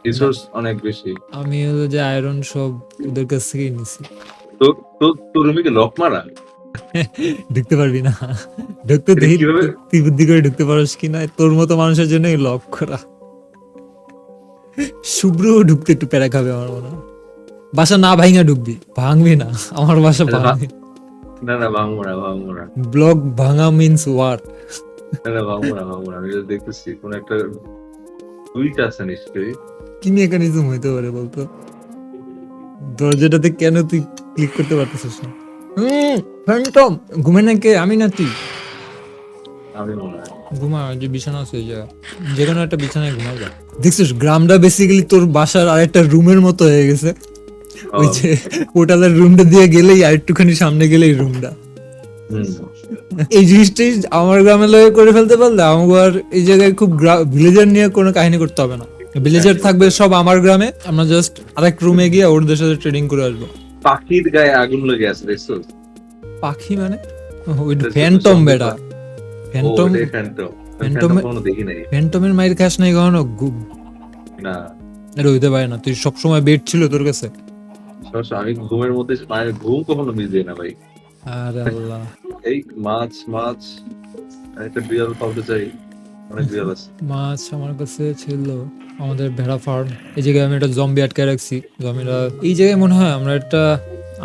রিসোর্স অনেক বেশি। আমি হলো যে আয়রন সব ওদের কাছ থেকেই নিছি। তো তো তোর রুমে কি লক মারা? ঢুকতে পারবি না, ঢুকতে এটা দেখি কিভাবে? তুই বুদ্ধি করে ঢুকতে পারস কিনা। তোর মতো মানুষের জন্য লক করা। শুভ্র ঢুকতে একটু প্যারা খাবে আমার মনে হয়। বাসা না ভাঙা ঢুকবি, ভাঙবি না। আমার বাসা আচ্ছা, ভাঙবি না ভাঙবো না। ব্লক ভাঙা মিন্স ওয়ার। না ভাঙবো না, আমি just দেখতেছি কোন একটা টুইট আছে নিশ্চয়ই। কি মেকানিজম হইতে পারে বলতো? দরজাটাতে কেন তুই ক্লিক করতে পারতেছিস না? ফ্যান্টম ঘুমে না কে? আমি না তুই? আমি মনে হয় ঘুমা, ওই যে বিছানা আছে ওই জায়গা, যে কোনো একটা বিছানায় ঘুমা যা। দেখছিস গ্রামটা বেসিক্যালি তোর বাসার আরেকটা রুমের মতো হয়ে গেছে। ওই যে পোর্টালের রুমটা দিয়ে গেলেই আর একটুখানি সামনে গেলেই রুমটা। এই জিনিসটাই আমার গ্রামে লয়ে করে ফেলতে পারলে আমাকে আর এই জায়গায় খুব ভিলেজার নিয়ে কোনো কাহিনী করতে হবে না। ভিলেজার থাকবে সব আমার গ্রামে, আমরা জাস্ট আরেক রুমে গিয়ে ওদের সাথে ট্রেডিং করে আসবো। পাখির গায়ে আগুন লেগে আছে দেখছো? পাখি মানে ওই ফ্যান্টম বেটা। ফ্যান্টম কখনো দেখি নাই। ফ্যান্টমের মাইর খাস নাই কখনো? না, এটা হইতে পারে না। তুই সবসময় বেড ছিল তোর কাছে? আমি ঘুমের মধ্যে মানে ঘুম কখনো মিস দিই না ভাই। আরে আল্লাহ, এই মাছ একটা বিড়াল পালতে চাই, অনেক বিড়াল আছে। মাছ আমার কাছে ছিল, আমাদের ভেড়া ফার্ম। এই জায়গায় আমি একটা জম্বি আটকে রাখছি। জম্বিরা এই জায়গায় মনে হয় আমরা একটা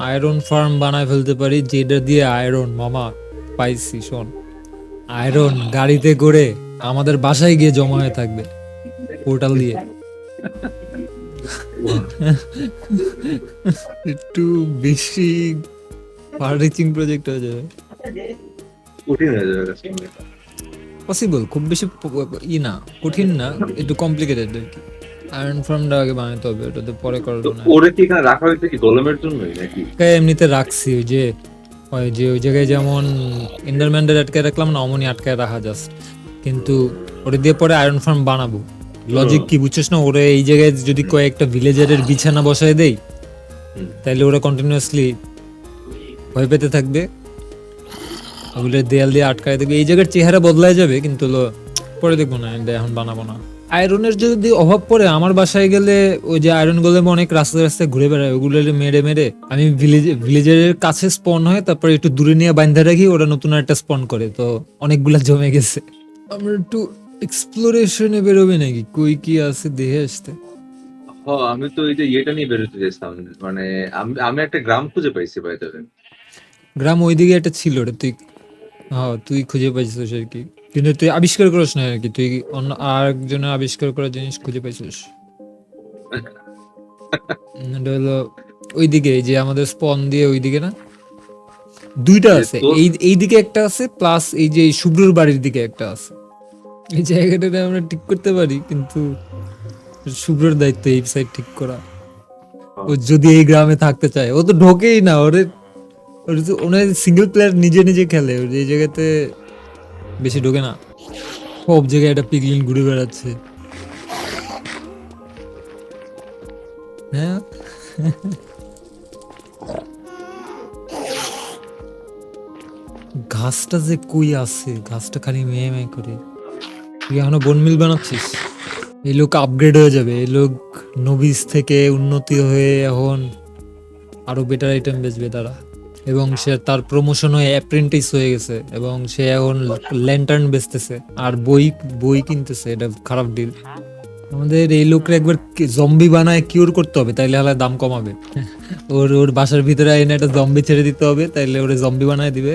আয়রন ফার্ম বানায় ফেলতে পারি, যেটা দিয়ে আয়রন মামা পাইছি। শোন, আয়রন গাড়িতে করে আমাদের বাসায় গিয়ে জমা হয়ে থাকবে পোর্টাল দিয়ে। বাহ, একটু বেশি ফার রিচিং প্রজেক্ট হয়ে যাবে। কঠিন হয়ে যাবে কাজটা। পসিবল, খুব বেশি না, কঠিন না, একটু কমপ্লিকেটেড আর কি। আয়রন ফার্মটা আগে বানাতে হবে, ওটাতে পরে তো করবো না। ওরে কি এখানে রাখা হয়েছে কি গোলেমের জন্যই নাকি? এমনিতে রাখছি, ওই জায়গায় যেমন এন্ডারম্যানদের আটকায় রাখলাম না, অমনি আটকায় রাখা জাস্ট। কিন্তু ওটা দিয়ে পরে আয়রন ফার্ম বানাবো। লজিক কি বুঝছিস না? ওরে এই জায়গায় যদি কয়েকটা ভিলেজারের বিছানা বসায় দেই, হুম। তাইলে ওরা কন্টিনিউয়াসলি ভয় পেতে থাকবে, ওগুলো দেয়াল দিয়ে আটকায় দেবে, এই জায়গার চেহারা বদলায় যাবে। কিন্তু পরে দেখবো না, এটা এখন বানাবো না। আয়রনের যদি অভাব পড়ে, আমার বাসায় গেলে ওই যে আয়রন গোলেম অনেক রাস্তায় রাস্তায় ঘুরে বেড়ায়, ওগুলো মেরে মেরে আমি ভিলেজের কাছে স্পন হয়, তারপরে একটু দূরে নিয়ে বান্ধা রাখি, ওরা নতুন একটা স্পন করে, তো অনেকগুলা জমে গেছে। আমরা একটু এক্সপ্লোরেশনে বেরোবে নাকি, কই কি আছে দেখে আসতে। আমি তো এই যে ইয়েটা নিয়ে বেরোতে চাইছিলাম, মানে আমি আমি একটা গ্রাম খুঁজে পাইছি বাই দ্য ওয়ে। গ্রাম ওইদিকে একটা ছিল রে, তুই খুঁজে পাইছিস আর কি, কিন্তু তুই আবিষ্কার করিস না আর কি, তুই অন্য আর একজনের আবিষ্কার করা জিনিস খুঁজে পাইছিস। এটা হলো ওইদিকে, এই যে আমাদের স্পন দিয়ে ওইদিকে না, দুইটা যে আছে, তোর এই দিকে একটা আছে, প্লাস এই যে শুভ্রর বাড়ির দিকে একটা আছে। এই জায়গাটা আমরা ঠিক করতে পারি, কিন্তু শুভ্রর দায়িত্ব এই সাইড ঠিক করা। ও যদি এই গ্রামে থাকতে চায়, ও তো ঢোকেই না, ওনার সিঙ্গেল প্লেয়ার নিজে নিজে খেলে, ওর এই জায়গাতে বেশি ঢোকে না। সব জায়গায় একটা পিগলিন ঘুরে বেড়াচ্ছে। হ্যাঁ, ঘাসটা যে কই আছে, ঘাসটা খালি মেয়ে মেয়ে করে। তুই এখনো বোন মিল বানাচ্ছিস? এই লোক আপগ্রেড হয়ে যাবে, এই লোক নবিস থেকে উন্নতি হয়ে এখন আরো বেটার আইটেম বেচবে তারা। এবং সে তার প্রমোশন হয়ে অ্যাপ্রেন্টিস হয়ে গেছে, এবং সে এখন ল্যান্টার্ন বেচতেছে আর বই বই কিনতেছে। এটা খারাপ ডিল। আমাদের এই লোকরা একবার জম্বি বানায় কিউর করতে হবে, তাইলে হলে দাম কমাবে। ওর বাসার ভিতরে এনে একটা জম্বি ছেড়ে দিতে হবে, তাইলে ওরে জম্বি বানায় দিবে।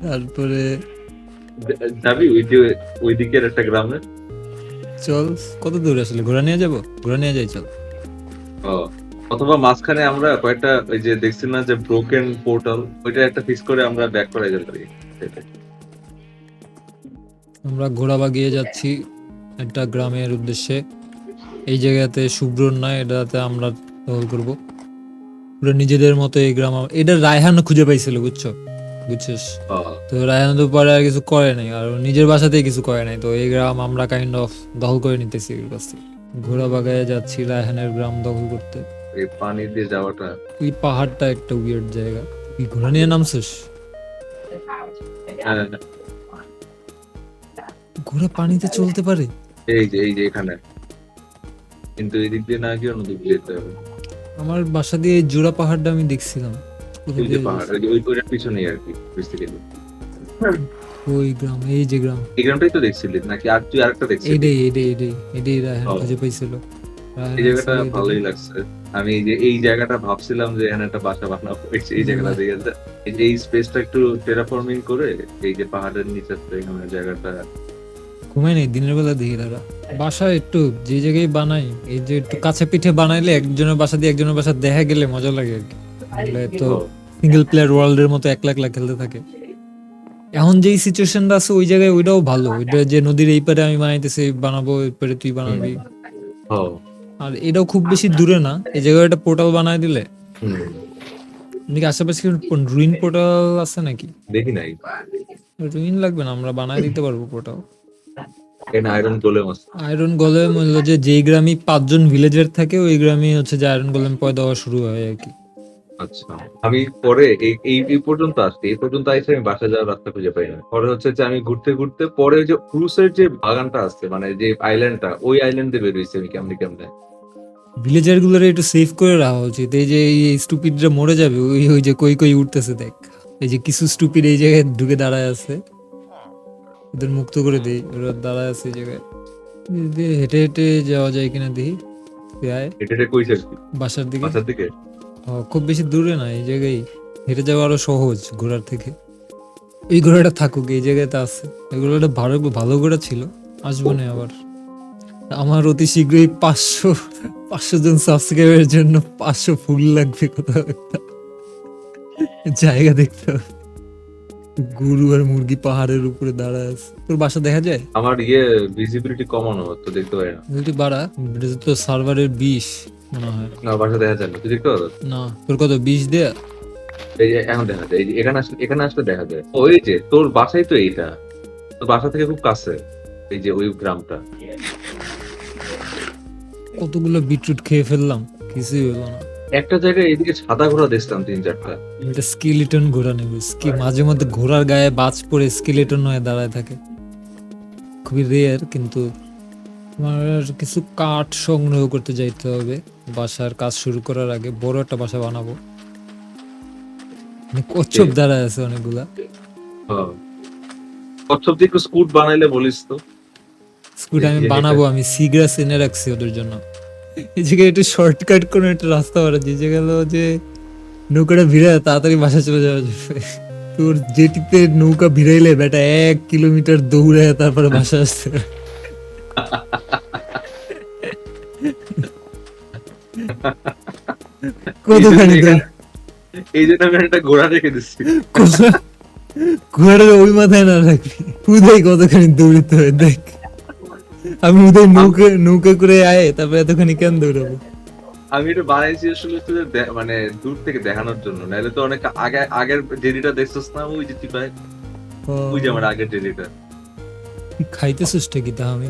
তারপরে যাবি ওই যে ওই দিকের একটা গ্রামে? চল, কত দূর আসলে, ঘোরা নিয়ে যাবো, ঘোরা নিয়ে যাই চল। ও, অথবা মাঝখানে আমরা কয়েকটা ওই যে দেখছি না যে ব্রোকেন পোর্টাল, ওইটা একটা ফিক্স করে আমরা ব্যাক করে যেতে পারি। সেটাই। আমরা ঘোড়া বাগিয়ে যাচ্ছি একটা গ্রামের উদ্দেশ্যে। এই জায়গাতে শুভ্রর নয়, এটাতে আমরা দখল করবো পুরো নিজেদের মতো। এই গ্রাম এটা রায়হান খুঁজে পাইছিল, বুঝছিস? ও, তো রায়হান তো পরে আর কিছু করে নাই, আর ও নিজের বাসাতেই কিছু করে নাই, তো এই গ্রাম আমরা কাইন্ড অফ দখল করে নিতেছি এর কাছ থেকে। ঘোড়া বাগায় যাচ্ছি রায়হানের গ্রাম দখল করতে। এই পানি দিয়ে যাওয়াটা। ওই পাহাড়টা একটা উইয়ার্ড জায়গা। তুই ঘোড়া নিয়ে নামছিস? হ্যাঁ, ঘোড়া পানিতে চলতে পারে? এই যে এখানে, কিন্তু এই দিক দিয়ে না গিয়ে অন্য দিক দিয়ে যেতে হবে। আমার বাসা দিয়ে এই জোড়া পাহাড়টা আমি দেখছিলাম। কোথা ওই যে দিয়ে পাহাড়, ওই যে ওইটার পিছনেই আর কি বেসিক্যালি। ওই গ্রাম, এই যে গ্রাম, এই গ্রামটাই তো দেখছিলি নাকি আর তুই আরেকটা দেখছিলি? এটাই রায়হান ও, খুঁজে পাইছিল। রায়হান এই জায়গাটা আছে এদিকে। ভালোই লাগছে। আমি এই জায়গাটা ভাবছিলাম যে এখানে একটা বাসা বানাবো, এই জায়গাটা দেখে এই যে এই স্পেসটা একটু টেরাফর্মিং করে, এই যে পাহাড়ের নিচে এখানে জায়গাটা। ঘুমাই নাই দিনের বেলা দেখি তারা বাসা একটু যে জায়গায় বানাই, এই যে একটু কাছে পিঠে বানাইলে একজনের বাসা দিয়ে একজনের বাসা দেখা গেলে মজা লাগে আর কি। নাহলে তো ও, সিঙ্গেল প্লেয়ার ওয়ার্ল্ডের মতো একলা একলা খেলতে থাকে। এখন যেই সিচুয়েশনটা আছে ওই জায়গায়, ওইটাও ভালো। ওইটা যে নদীর এই পারে আমি বানাইতেছি, বানাবো ওই পারে তুই বানাবি। ও, আর এটাও খুব বেশি দূরে না, এই জায়গায় একটা পোর্টাল বানায় দিলে। হুম, এদিকে আশেপাশে রুইন পোর্টাল আছে নাকি? দেখি নাই। রুইন লাগবে না, আমরা বানায় দিতে পারবো পোর্টাল। এখানে আয়রন গোলেম আছে। আয়রন গোলেম হলো যে যেই গ্রামে 5 জন ভিলেজার থাকে, ওই গ্রামে হচ্ছে যে আয়রন গোলেম পয়দা হওয়া শুরু হয় আর কি। আচ্ছা, আমি পরে এই পর্যন্ত আসছি, এই পর্যন্ত আইসে আমি বাসা যাওয়ার রাস্তা খুঁজে পাই না। পরে হচ্ছে যে আমি ঘুরতে ঘুরতে পরে ওই যে ক্রুসের যে বাগানটা আছে, মানে যে আইল্যান্ডটা, ওই আইল্যান্ডে বেরোইছি আমি কেমনে কেমনে। ভিলেজার গুলোর একটু সেভ করে রাখা উচিত। এই যে এই স্টুপিডরা মরে যাবে, ওই ওই যে কই কই উঠতেছে দেখ। এই যে কিছু স্টুপিড এই জায়গায় ঢুকে দাঁড়ায় আছে, ওদের মুক্ত করে দেই, ওরা দাঁড়ায় আছে এই জায়গায়। হেঁটে হেঁটে যাওয়া যায় কিনা দেখি। তুই আয় এটা কই যাচ্ছি? বাসার দিকে। বাসার দিকে? খুব বেশি দূরে না, এই জায়গায় হেঁটে যাওয়া আরো সহজ ঘোড়ার থেকে। এই ঘোড়াটা থাকুক এই জায়গাতে আছে, এই ঘোড়াটা ভালো ভালো ঘোড়া ছিল, আসবো না আবার। আমার অতি শীঘ্রই 500 জন সাবস্ক্রাইবারের জন্য 500 ফুল লাগবে, কোথাও একটা জায়গা দেখতে হবে। গরু আর মুরগি পাহাড়ের উপরে দাঁড়ায় আছে। তোর বাসা দেখা যায়? আমার ভিজিবিলিটি কমানো তো দেখতে পারি না। যদি বাড়া, এটা তো সার্ভারের 20 মনে হয়। না, বাসা দেখা যায় না, তুই দেখতে পারো? না, তোর কত 20 দেয়া? এই যে এখন দেখা যায়, এই যে এখানে আসলে দেখা যায়। ওই যে তোর বাসাই তো এইটা, তোর বাসা থেকে খুব কাছে, এই যে ওই গ্রামটা। কতগুলো বিটরুট খেয়ে ফেললাম, কিছুই হলো না। একটা জায়গায় এইদিকে সাদা ঘোড়া দেখতাম 3-4টা। এটা স্কেলিটন ঘোড়া নেব, মাঝে মধ্যে ঘোড়ার গায়ে বাজ পড়ে স্কেলিটন হয়ে দাঁড়ায় থাকে, খুবই রেয়ার। কিন্তু আমার কিছু কাঠ সংগ্রহ করতে যাইতে হবে বাসার কাজ শুরু করার আগে। বড় একটা বাসা বানাবো। মানে কচ্ছপ দাঁড়ায় আছে অনেকগুলা। হ্যাঁ। কচ্ছপ দিয়ে একটু স্কুট বানাইলে বলিস তো। স্কুট আমি বানাবো, আমি সিগ্রাস এনে রাখছি ওদের জন্য। এই জায়গায় একটু শর্টকাট কোনো একটা রাস্তা বাড়া, যে গেল যে নৌকাটা ভিড়ায় তাড়াতাড়ি বাসা চলে যাওয়া যাবে। তোর যেটিতে নৌকা ভিড়াইলে বেটা 1 কিলোমিটার দৌড়ায় তারপরে বাসা আসতে হবে। কতখানি এই জন্য আমি একটা ঘোড়া রেখে দিচ্ছি। ঘোড়াটা ওই মাথায় না রাখবি, উদয় কতখানি দৌড়িতে হয় দেখ। আমি উদয় নৌকা করে আয়, তারপরে এতখানি কেন দৌড়াবো? আমি এটা বানাইছি আসলে হচ্ছে যে মানে দূর থেকে দেখানোর জন্য, নাহলে তো অনেক আগের জেডিটা দেখছিস না, ওই যে চিপায়, ওই যে আমার আগের জেডিটা। খাইতেছিস কি তা? আমি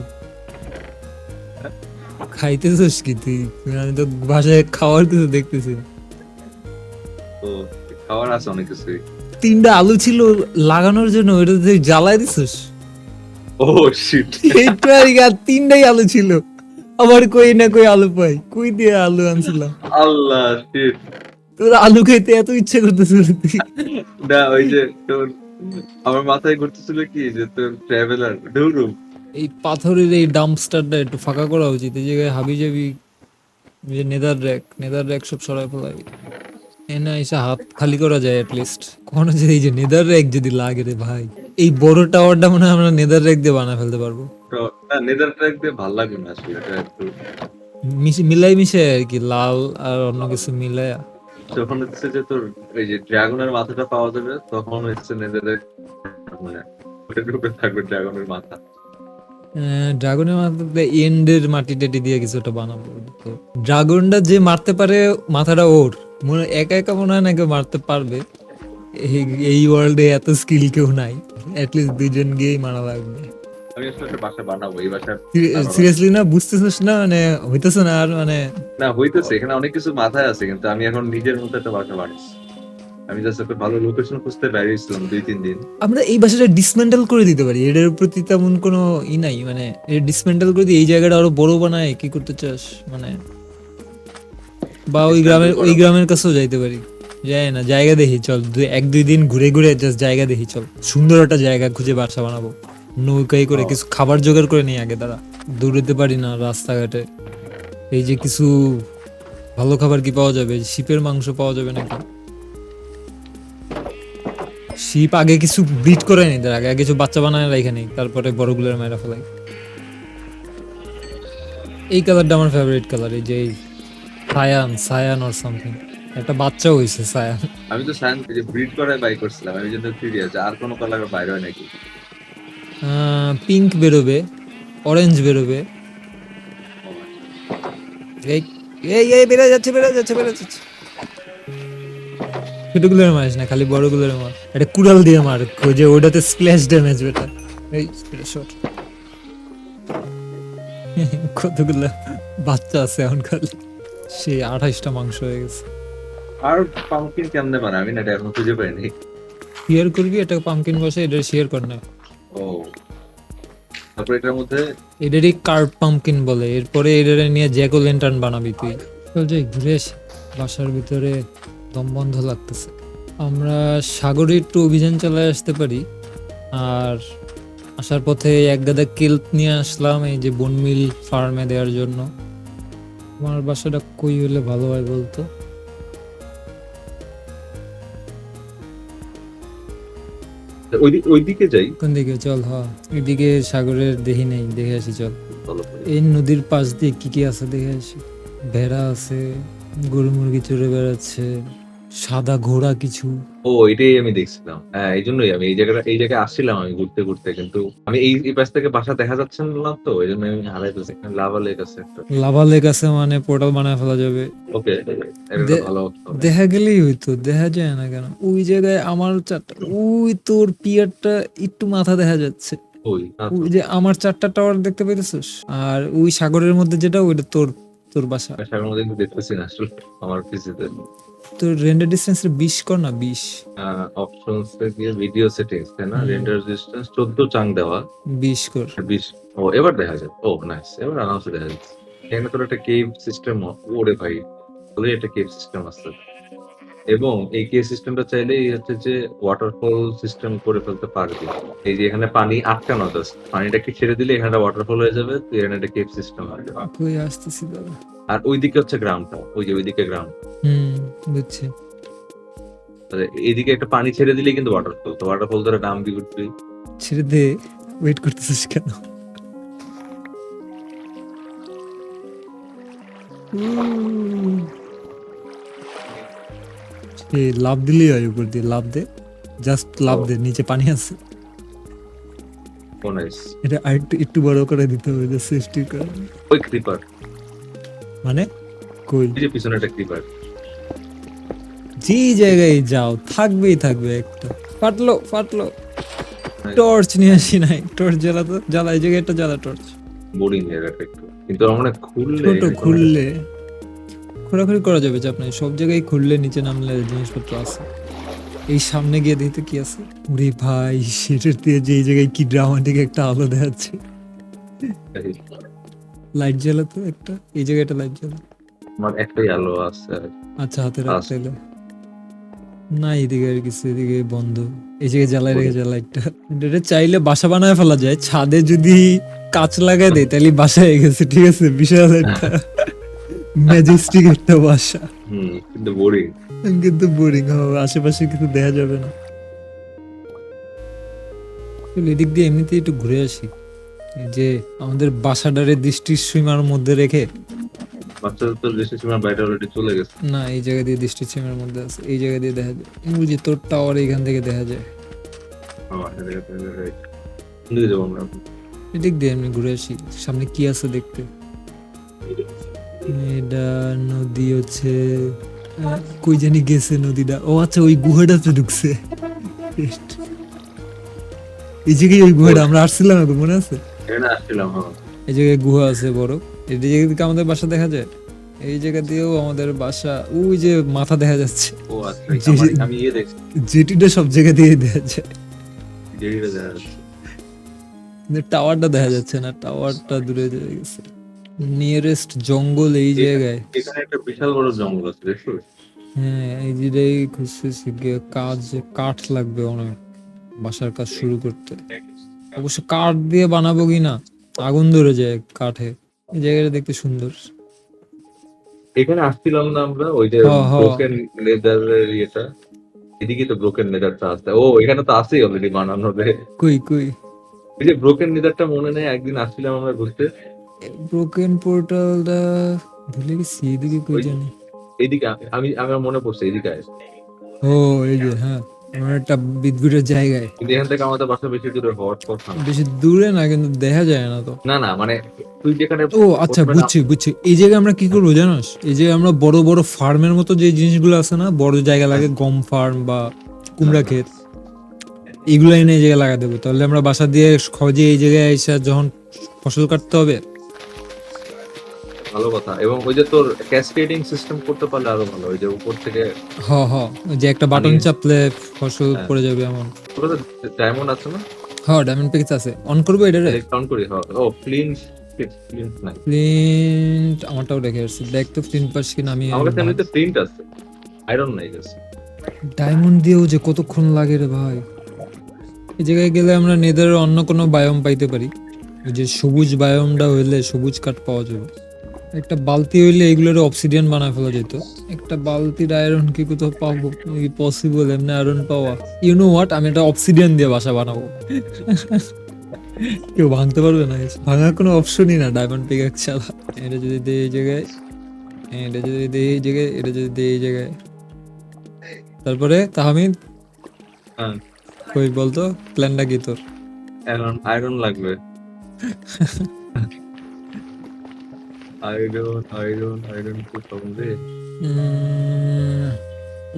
খাইতেছিস কি তুই? আমি তো বাসায় খাওয়ার কিছু দেখতেছি। তো খাওয়ার আছে অনেক কিছুই। 3টা আলু ছিল লাগানোর জন্য, ওটা তুই জ্বালাই দিছিস। ও শিট, একটু আগে আর 3টাই আলু ছিল, আবার কই না কই আলু পাই, কই দিয়ে আলু আনছিলাম। আল্লাহ শিট। তোর আলু খাইতে এত ইচ্ছে করতেছিল তুই? না, ওই যে তোর আমার মাথায় ঘুরতেছিল কি যে তোর ট্রাভেলার ডুরু। এই পাথরের এই ডাম্পস্টারটা একটু ফাঁকা করা উচিত। এই জায়গায় হাবি জাবি যে নেদার র্যাক সব সরাই ফেলাই, এনে এসে হাত খালি করা যায় অ্যাটলিস্ট। কখনো যে এই যে নেদার র্যাক যদি লাগে রে ভাই, এই বড় টাওয়ারটা মনে হয় আমরা নেদার র্যাক দিয়ে বানায় ফেলতে পারবো। না, নেদার ট্র্যাক দিয়ে ভালো লাগবে না আসলে, এটা একটু মিলাই মিশে আর কি, লাল আর অন্য কিছু মিলায়া। যখন হচ্ছে যে তোর এই যে ড্রাগনের মাথাটা পাওয়া যাবে, তখন হচ্ছে নেদারের মানে ওটার উপরে থাকবে ড্রাগনের মাথা। ড্রাগনের মাথাতে এন্ডের মাটি টাটি দিয়ে কিছু একটা বানাবো। তো ড্রাগনটা যে মারতে পারে, মাথাটা ওর মনে একা একা মনে হয় না কেউ মারতে পারবে। এই ওয়ার্ল্ডে এত স্কিল কেউ নাই, অ্যাটলিস্ট 2জন গিয়েই মারা লাগবে। আমি আসলে একটা বাসা বানাবো, এই বাসা সিরিয়াসলি না, বুঝতেছিস না? মানে হইতেছে না আর, মানে না হইতেছে, এখানে অনেক কিছু মাথায় আছে, কিন্তু আমি এখন নিজের মতো একটা বাসা বানাচ্ছি। আমি জাস্ট একটা ভালো লোকেশন খুঁজতে বেরিয়েছিলাম 2-3 দিন। আমরা এই বাসাটা ডিসমেন্টাল করে দিতে পারি, এটার প্রতি তেমন কোনো নাই। মানে এটা ডিসমেন্টাল করে দিয়ে এই জায়গাটা আরো বড় বানায়, কি করতে চাস? মানে বা ওই গ্রামের কাছেও যাইতে পারি, যাই না, জায়গা দেখি চল, 1-2 দিন ঘুরে ঘুরে জাস্ট জায়গা দেখি চল। সুন্দর একটা জায়গা খুঁজে বাসা বানাবো, নৌকায় করে কিছু খাবার জোগাড় করে নিই আগে। দাঁড়া, দৌড়াতে পারি না রাস্তাঘাটে। এই যে কিছু ভালো খাবার কি পাওয়া যাবে? শিপের মাংস পাওয়া যাবে নাকি? শিপ আগে কিছু ব্রিড করে নি, তার আগে কিছু বাচ্চা বানায় রাখে নেই, তারপরে বড়গুলোর মেয়েরা ফেলাই। এই কালারটা আমার ফেভারিট কালার, এই যে সায়ান অর সামথিং। একটা বাচ্চা হইছে সায়ান। আমি তো সায়েন্স যে ব্রিড করে বাই করছিলাম, আমি জন্য কিউরিয়াস আর কোনো কালার বাইরে হয় নাকি। পিঙ্ক বেরোবে, অরেঞ্জ বেরোবে। এই এই এই বেড়ে যাচ্ছে ছোটগুলোর মারিস না, খালি বড়গুলোর মার। এটা কুড়াল দিয়ে মার, যে ওটাতে স্প্ল্যাশ ড্যামেজ বেটা। এই শট। কতগুলো বাচ্চা আছে এখন খালি, সে 28টা মাংস হয়ে গেছে। আর পাম্পকিন কেমনে বানায় আমি না এটা এখন খুঁজে পাইনি। শেয়ার করবি এটা পাম্পকিন বসে, এটা শেয়ার কর না। ও, তারপর এটার মধ্যে এটারই কার্ড পাম্পকিন বলে। এরপরে এটারে নিয়ে জ্যাক ও ল্যান্টার্ন বানাবি তুই। চল যাই ঘুরে আসি, বাসার ভিতরে দম বন্ধ লাগতেছে। আমরা সাগরে একটু অভিযান চালায় আসতে পারি। আর আসার পথে এক গাদা কেল্প নিয়ে আসলাম এই যে বনমিল ফার্মে দেওয়ার জন্য। আমার বাসাটা কই হলে ভালো হয় বলতো? ওইদিকে যাই। কোন দিকে? চল, এদিকে সাগরের দেখি নেই, দেখে আসি চল। চলো। এই নদীর পাশ দিয়ে কি কি আছে দেখে আসি। ভেড়া আছে, গরু মুরগি চড়ে বেড়াচ্ছে, সাদা ঘোড়া কিছু। ও এটাই আমি দেখছিলাম। হ্যাঁ, এইজন্যই আমি এই জায়গায় আসছিলাম আমি ঘুরতে। কিন্তু আমি এই পাশ থেকে বাসা দেখা যাচ্ছে না তো, এজন্য আমি হারাই ফেলছি। এখানে লাভা লেক আছে একটা। লাভা লেক আছে মানে পোর্টাল বানায় ফেলা যাবে। ওকে, এটা একটা দে- ভালো option। দেখা গেলেই হইতো, দেখা যায় না কেন? ওই জায়গায় আমার চারটা, ওই তোর পিয়ারটা একটু মাথা দেখা যাচ্ছে। ওই ওই যে আমার 4টা টাওয়ার দেখতে পাইতেছিস, আর ওই সাগরের মধ্যে যেটা, ওইটা তোর তোর বাসা। সাগরের মধ্যে কিন্তু দেখতেছি না আসলে আমার পিসিতে। তোর রেন্ডার ডিস্টেন্স 20 কর না, 20। অপশনস এ গিয়ে ভিডিও সেটিংস তাই না, হুম। রেন্ডার ডিসটেন্স 14 চাং দেওয়া 20 কর। 20। ও এবার দেখা যায়। ও নাইস, এবার আরামসে দেখা যাচ্ছে। এখানে তোর একটা কেভ সিস্টেম, ওরে ভাই বলে একটা কেভ সিস্টেম আছে। এবং এই কেভ সিস্টেমটা চাইলেই হচ্ছে যে ওয়াটারফল সিস্টেম করে ফেলতে পারবে। এই যে এখানে পানি আটকানো, জাস্ট পানিটাকে ছেড়ে দিলে এখানে ওয়াটারফল হয়ে যাবে, তো এখানে একটা কেভ সিস্টেম হবে। কই আসতেছি দাদা। আর ওইদিকে হচ্ছে গ্রাউন্ডটা, ওই যে ওইদিকে গ্রাউন্ড। হুম, বুঝছি। এইদিকে একটা পানি ছেড়ে দিলেই কিন্তু ওয়াটারফল, তো ওয়াটারফল ধরে নাম দিয়ে উঠবি। ছেড়ে দে, ওয়েট করতেছিস কেন? এই লাভ দিলেই হয়, উপর দিয়ে লাভ দে, জাস্ট লাভ দে, নিচে পানি আছে। ও নাইস। এটা আরেকটু একটু বড় করে দিতে হবে, সেফটির কারণে। ওই ক্রিপার, মানে কই এই যে পিছনে একটা ক্রিপার। যে জায়গায় যাও থাকবেই থাকবে একটা। ফাটলো ফাটলো। টর্চ নিয়ে আসি নাই, টর্চ জ্বালা তো, জ্বালা এই জায়গায় একটা জ্বালা টর্চ। বোরিং জায়গাটা একটু, কিন্তু আমার মনে হয় খুললে ছোট এখানে কোনো খুললে খোঁড়াখুড়ি করা যাবে, চাপ নাই, সব জায়গায় খুললে নিচে নামলে জিনিসপত্র আছে। এই সামনে গিয়ে দেখতে কি আছে। ওরে ভাই, সেটার দিয়ে যে এই জায়গায় কি ড্রামাটিক একটা আলো দেখাচ্ছে। একটা- লাইট জ্বালাতো একটা, এই জায়গায় একটা লাইট জ্বালা। আমার একটাই আলো আছে। আচ্ছা, হাতে আচ্ছা। রাখতে এলে না, এদিকে আর কিছু, এদিকে বন্ধ। এই জায়গায় জ্বালাই রেখেছে লাইটটা। এটা চাইলে বাসা বানায় ফেলা যায়, ছাদে যদি কাঁচ লাগাই দেয় তাহলে বাসা হয়ে গেছে, ঠিক আছে? বিশাল একটা ম্যাজেস্টিক একটা বাসা। কিন্তু বোরিং। কিন্তু বোরিং হবে, আশেপাশে কিছু দেখা যাবে না। এদিক দিয়ে এমনিতে একটু ঘুরে আসি, এই যে আমাদের বাসাটারে দৃষ্টির সীমার মধ্যে রেখে। বাচ্চাদের তো দেশের সীমার বাইরে অলরেডি চলে গেছে। না, এই জায়গা দিয়ে দৃষ্টির সীমার মধ্যে আছে, এই জায়গা দিয়ে দেখা যায়। বুঝি তোর টাওয়ার এখান থেকে দেখা যায়। দিকে যাবো আমরা। এদিক দিয়ে এমনি ঘুরে আসি, সামনে কি আছে দেখতে। এটা নদী হচ্ছে, কই জানি গেছে নদীটা। ও আচ্ছা, ওই গুহাটাতে ঢুকছে। এই জায়গায় ওই গুহাটা আমরা আসছিলাম এখন, মনে আছে? এখানে আসছিলাম, হ্যাঁ। এই জায়গায় গুহা আছে বড়। এই জায়গা থেকে আমাদের বাসা দেখা যায়। এই জায়গা দিয়েও আমাদের বাসা, ওই যে মাথা দেখা যাচ্ছে। ও আচ্ছা, আমি দেখছি জেটিটা সব জায়গা দিয়ে দেখা যায়, জেডিটা দেখা যাচ্ছে। কিন্তু টাওয়ারটা দেখা যাচ্ছে না, টাওয়ারটা দূরে চলে গেছে। নিয়ারেস্ট জঙ্গল এই জায়গায়। এখানে একটা বিশাল বড় জঙ্গল আছে, দেখছো? হ্যাঁ, এই যেটাই খুঁজতেছি, কাঠ লাগবে অনেক বাসার কাজ শুরু করতে। অবশ্য কাঠ দিয়ে বানাবো কিনা, আগুন ধরে যায় কাঠে। এই জায়গাটা দেখতে সুন্দর। এখানে আসছিলাম না আমরা, ওই যে হ হ, ব্রোকেন লেদারের ইয়েটা, এদিকে তো ব্রোকেন লেদারটা আছে। ও এখানে তো আছেই অলরেডি বানানো রে। কই কই এই যে ব্রোকেন লেদারটা মনে নেই, একদিন আসছিলাম আমরা ঘুরতে। ব্রোকেন পোর্টালটা ভুলে গেছি, এদিকে কই ওই জানি। এইদিকে আমার মনে পড়ছে, এইদিকে আছে। ও এই যে, হ্যাঁ, আমার একটা বিদঘুটের জায়গায়। কিন্তু এখান থেকে আমাদের বাসা বেশি দূরে হওয়ার কথা না। বেশি দূরে না, কিন্তু দেখা যায় না তো। না মানে তুই যেখানে ও আচ্ছা, বুঝছি। এই জায়গায় আমরা কি করবো জানোস? এই যে আমরা বড় বড় ফার্মের মতো যে জিনিসগুলো আছে না, বড় জায়গা লাগে, গম ফার্ম বা কুমড়া ক্ষেত, এগুলো এনে এই জায়গায় লাগা দেবো। তাহলে আমরা বাসা দিয়ে খোঁজে এই জায়গায় এসে যখন ফসল কাটতে হবে। ভালো কথা। এবং ওই যে তোর ক্যাসকেডিং সিস্টেম করতে পারলে আরো ভালো, ওই যে উপর থেকে। হ হ, ওই যে একটা বাটন চাপলে ফসল হ্যাঁ। পড়ে যাবে এমন। তোর ডায়মন্ড আছে না? হ্যাঁ, ডায়মন্ড পিকস আছে, অন করবো এটা রে। কাউন্ট করি। ও ফ্লিন্ট নাই প্রিন্ট আমারটাও রেখে আসছি, দেখ তো প্রিন্ট পাস কিনা। আমি আমার কাছে। এমনিতে প্রিন্ট আছে, আয়রন নাই জাস্ট। ডায়মন্ড দিয়েও যে কতক্ষণ লাগে রে ভাই। এই জায়গায় গেলে আমরা নেদারের অন্য কোনো বায়োম পাইতে পারি। ওই যে সবুজ বায়োমটা হইলে সবুজ কাঠ পাওয়া যাবে। একটা বালতি হইলে এগুলোর অবসিডিয়ান বানায় ফেলা যেত। একটা বালতির আয়রন কি কোথাও পাবো? পসিবল এমনি আয়রন পাওয়া? ইউ নো হোয়াট, আমি একটা অবসিডিয়ান দিয়ে বাসা বানাবো। কেউ ভাঙতে পারবে না, ভাঙার কোনো অপশনই না ডায়মন্ড পিক্যাক্স ছাড়া। এটা যদি দেই এই জায়গায়, এটা যদি দেই এই জায়গায়, এটা যদি দেই এই জায়গায়, তারপরে তাহমিদ হ্যাঁ, কই বলতো প্ল্যানটা কি তোর? এখন আয়রন লাগবে। আয়রন খুব কম রে।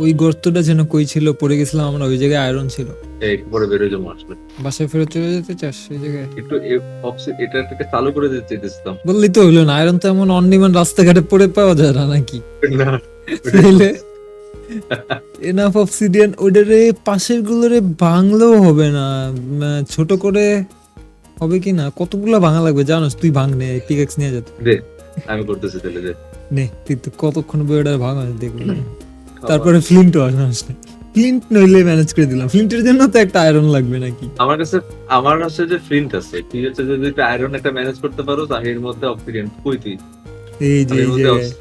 ওই গর্তটা যেন কই ছিল, পড়ে গেছিলাম আমরা, ওই জায়গায় আয়রন ছিল। একটু পরে বেরোয় যাবো আসলে। বাসায় ফেরত চলে যেতে চাস এই জায়গায়? একটু এটা থেকে চালু করে দিতে চাইতেছিলাম। বললি তো হইলো না, আয়রন তো এমন অন ডিমান্ড রাস্তাঘাটে পড়ে পাওয়া যায় না নাকি? না, তাইলে এনাফ অবসিডিয়ান ওইটারে পাশের গুলোরে ভাঙলেও হবে না, ছোট করে হবে কি না? কতগুলা ভাঙা লাগবে জানোস? তুই ভাঙ নে, পিকেক্স নিয়ে যেত দে আমি করতেছি তাহলে দে। নে, তুই তো কতক্ষণ বইটা ভাঙা দেখবি। তারপরে ফ্লিন্টও আনাস না, ফ্লিন্ট নইলে ম্যানেজ করে দিলাম। ফ্লিন্টের জন্য তো একটা আয়রন লাগবে নাকি? আমার কাছে যে ফ্লিন্ট আছে, ঠিক আছে, যদি তুই আয়রন একটা ম্যানেজ করতে পারো আমি এর মধ্যে অবসিডিয়ান কই তুই? এই যে আমি এই এর মধ্যে জায়গায়,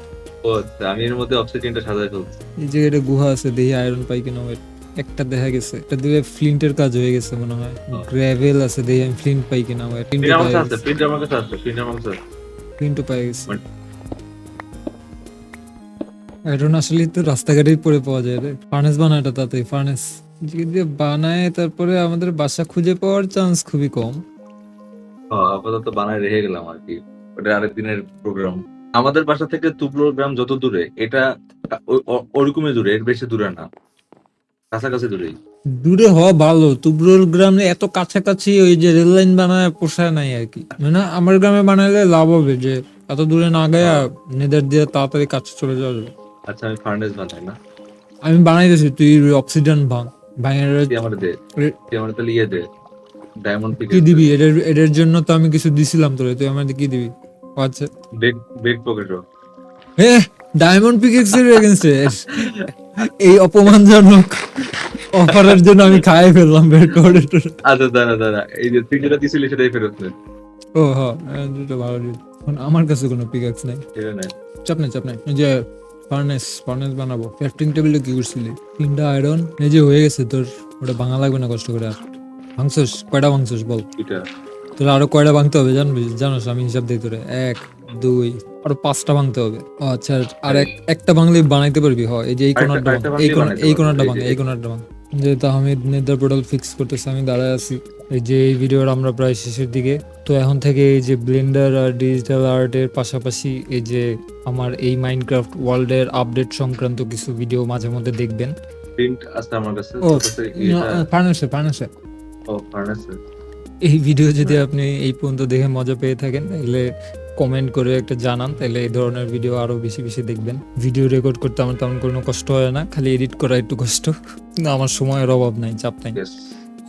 ও আচ্ছা, আমি এর মধ্যে অবসিডিয়ানটা সাজায় ফেলছি। এই জায়গাটা গুহা আছে, দেখি আয়রন পাই কিনা। ওয়েট, একটা দেখা গেছে, এটা দিলে ফ্লিন্টের কাজ হয়ে গেছে মনে হয়। গ্রাভেল আছে, দেখি আমি ফ্লিন্ট পাই কিনা। ওয়েট, ফ্লিন্ট আমার কাছে আছে, ফ্লিন্ট আমার কাছে আছে, ফ্লিন্ট আমার কাছে আছে। ফ্লিন্টও পাই গেছে। But- আয়রন আসলে তো রাস্তাঘাটেই পড়ে পাওয়া যায় রে। ফার্নেস বানাটা তাতেই, ফার্নেস যদি বানায় তারপরে আমাদের বাসা খুঁজে পাওয়ার চান্স খুবই কম। আপাতত বানায় রেখে গেলাম আর কি, ওটা আরেক দিনের প্রোগ্রাম। আমাদের বাসা থেকে তুবরোল গ্রাম যত দূরে, এটা ওরকমই দূরে, এর বেশি দূরে না, কাছাকাছি দূরেই। দূরে হওয়া ভালো, তুবরুল গ্রামে এত কাছাকাছি ওই যে রেল লাইন বানায় পোষায় নাই আর কি। মানে আমার গ্রামে বানাইলে লাভ হবে, যে এত দূরে না গায়া নেদার দিয়ে তাড়াতাড়ি কাছে চলে যাওয়া যাবে। আচ্ছা আমি ফার্নেস বানাই না, আমি বানাইতেছি, তুই অক্সিজেন ভাঙ, ভাঙের তুই আমার দে, তুই আমার তাহলে ইয়ে দে, ডায়মন্ড কি দিবি? এটার জন্য তো আমি কিছু দিছিলাম তোরে, তুই আমার কি দিবি? ও আচ্ছা, বেক পকেটও। হে ডায়মন্ড পিকেক্স এর এগেইনস্টে এই অপমানজনক অফারের জন্য আমি খাই ফেললাম বের করে। আচ্ছা দাঁড়া, এই যে তুই যেটা দিছিলি সেটাই ফেরত নে। ও হ্যাঁ, দুটো ভালো deal। এখন আমার কাছে কোনো পিকেক্স নাই। এটা নেই। চাপ নাই এই যে ফার্নেস বানাবো। ক্রাফটিং টেবিলে কি করছিলি? 3টা আয়রন এই যে হয়ে গেছে তোর, ওটা ভাঙা লাগবে না কষ্ট করে। আর ভাঙছস কয়টা? ভাঙছস বল। এটা তোর আরো কয়টা ভাঙতে হবে জানোস? আমি হিসাব দিই তোরে, 1 2 আরো 5টা ভাঙতে হবে। ও আচ্ছা, আর একটা ভাঙলে বানাইতে পারবি। হয় এই যে এই কোণারটা ভাঙ, এই কোণারটা ভাঙ, এই কোণারটা ভাঙ। যেহেতু আমি নেদার পোর্টাল ফিক্স করতেছি, আমি দাঁড়ায় আছি। এই যে এই ভিডিওর আমরা প্রায় শেষের দিকে, তো এখন থেকে এই যে ব্লেন্ডার আর ডিজিটাল আর্টের পাশাপাশি এই যে আমার এই মাইনক্রাফট ওয়ার্ল্ডের আপডেট সংক্রান্ত কিছু ভিডিও মাঝে মধ্যে দেখবেন। প্রিন্ট আছে আমার কাছে। ও এটা ফার্নেসে ও ফার্নেস। এই ভিডিও যদি আপনি এই পর্যন্ত দেখে মজা পেয়ে থাকেন, তাহলে কমেন্ট করে একটা জানান, তাহলে এই ধরনের ভিডিও আরো বেশি বেশি দেখবেন। ভিডিও রেকর্ড করতে আমার তেমন কোনো কষ্ট হয় না, খালি এডিট করা একটু কষ্ট। না, আমার সময়ের অভাব নাই, চাপ নাই।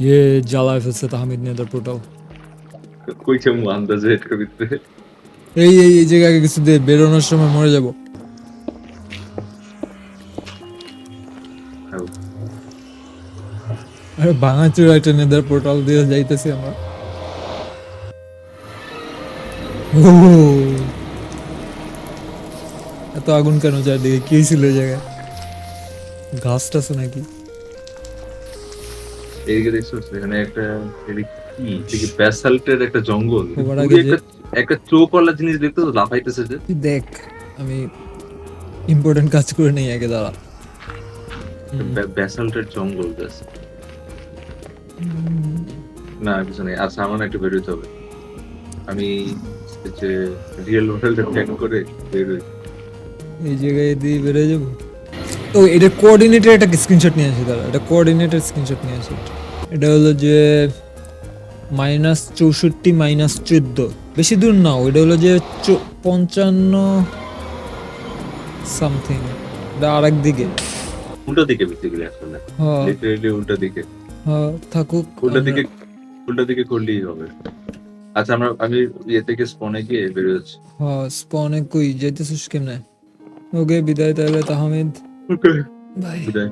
ইয়ে জ্বালায় ফেলছে তাহমিদ নেদার পোর্টাল। কইছে মু আন্দাজে এটার ভিতরে। এই জায়গায় কিছু দে, বেরোনোর সময় মরে যাব। আরে ভাঙাচোরা একটা নেদার পোর্টাল দিয়ে যাইতেছি আমরা। ও এত আগুন কেন চারদিকে? কি ছিল ওই জায়গায়? ঘাস টাস নাকি? এইদিকে দেখছো এখানে একটা, এদিকে কি এদিকে ব্যাসাল্টের একটা জঙ্গল, সবার পুরো আগে যে একটা চোখওয়ালা জিনিস দেখতে তো লাফাইতেছে যে। তুই দেখ, আমি ইম্পর্টেন্ট কাজ করে নেই আগে, দাঁড়া। ব্যাসাল্টের জঙ্গল ব্যাস। না কিছু নেই। আচ্ছা আমার না একটু বেরোতে হবে, আমি যে রিয়েল ওয়ার্ল্ডে প্ল্যান করে বেরোই। এই জায়গায় দিয়ে বেরোয় যাবো। ও এটা কোঅর্ডিনেটের একটা স্ক্রিনশট নিয়ে আসি, দাঁড়া, এটা কোঅর্ডিনেটের স্ক্রিনশট নিয়ে আসি। এটা হলো যে -64 -14, বেশি দূর না। ওইটা হলো যে 55 সামথিং, এটা আরেক দিকে। উল্টো দিকে বেসিক্যালি আসলে, হ্যাঁ লিটারালি উল্টো দিকে। হ্যাঁ, থাকুক। উল্টো দিকে করলেই হবে। আচ্ছা আমি ইয়ে থেকে স্পনে গিয়ে বেরোচ্ছি। হ্যাঁ, স্পনে কই যাইতেছিস কেমনে? ওকে, বিদায় তাহলে তাহমিদ, ওকে বাই। বিদায়।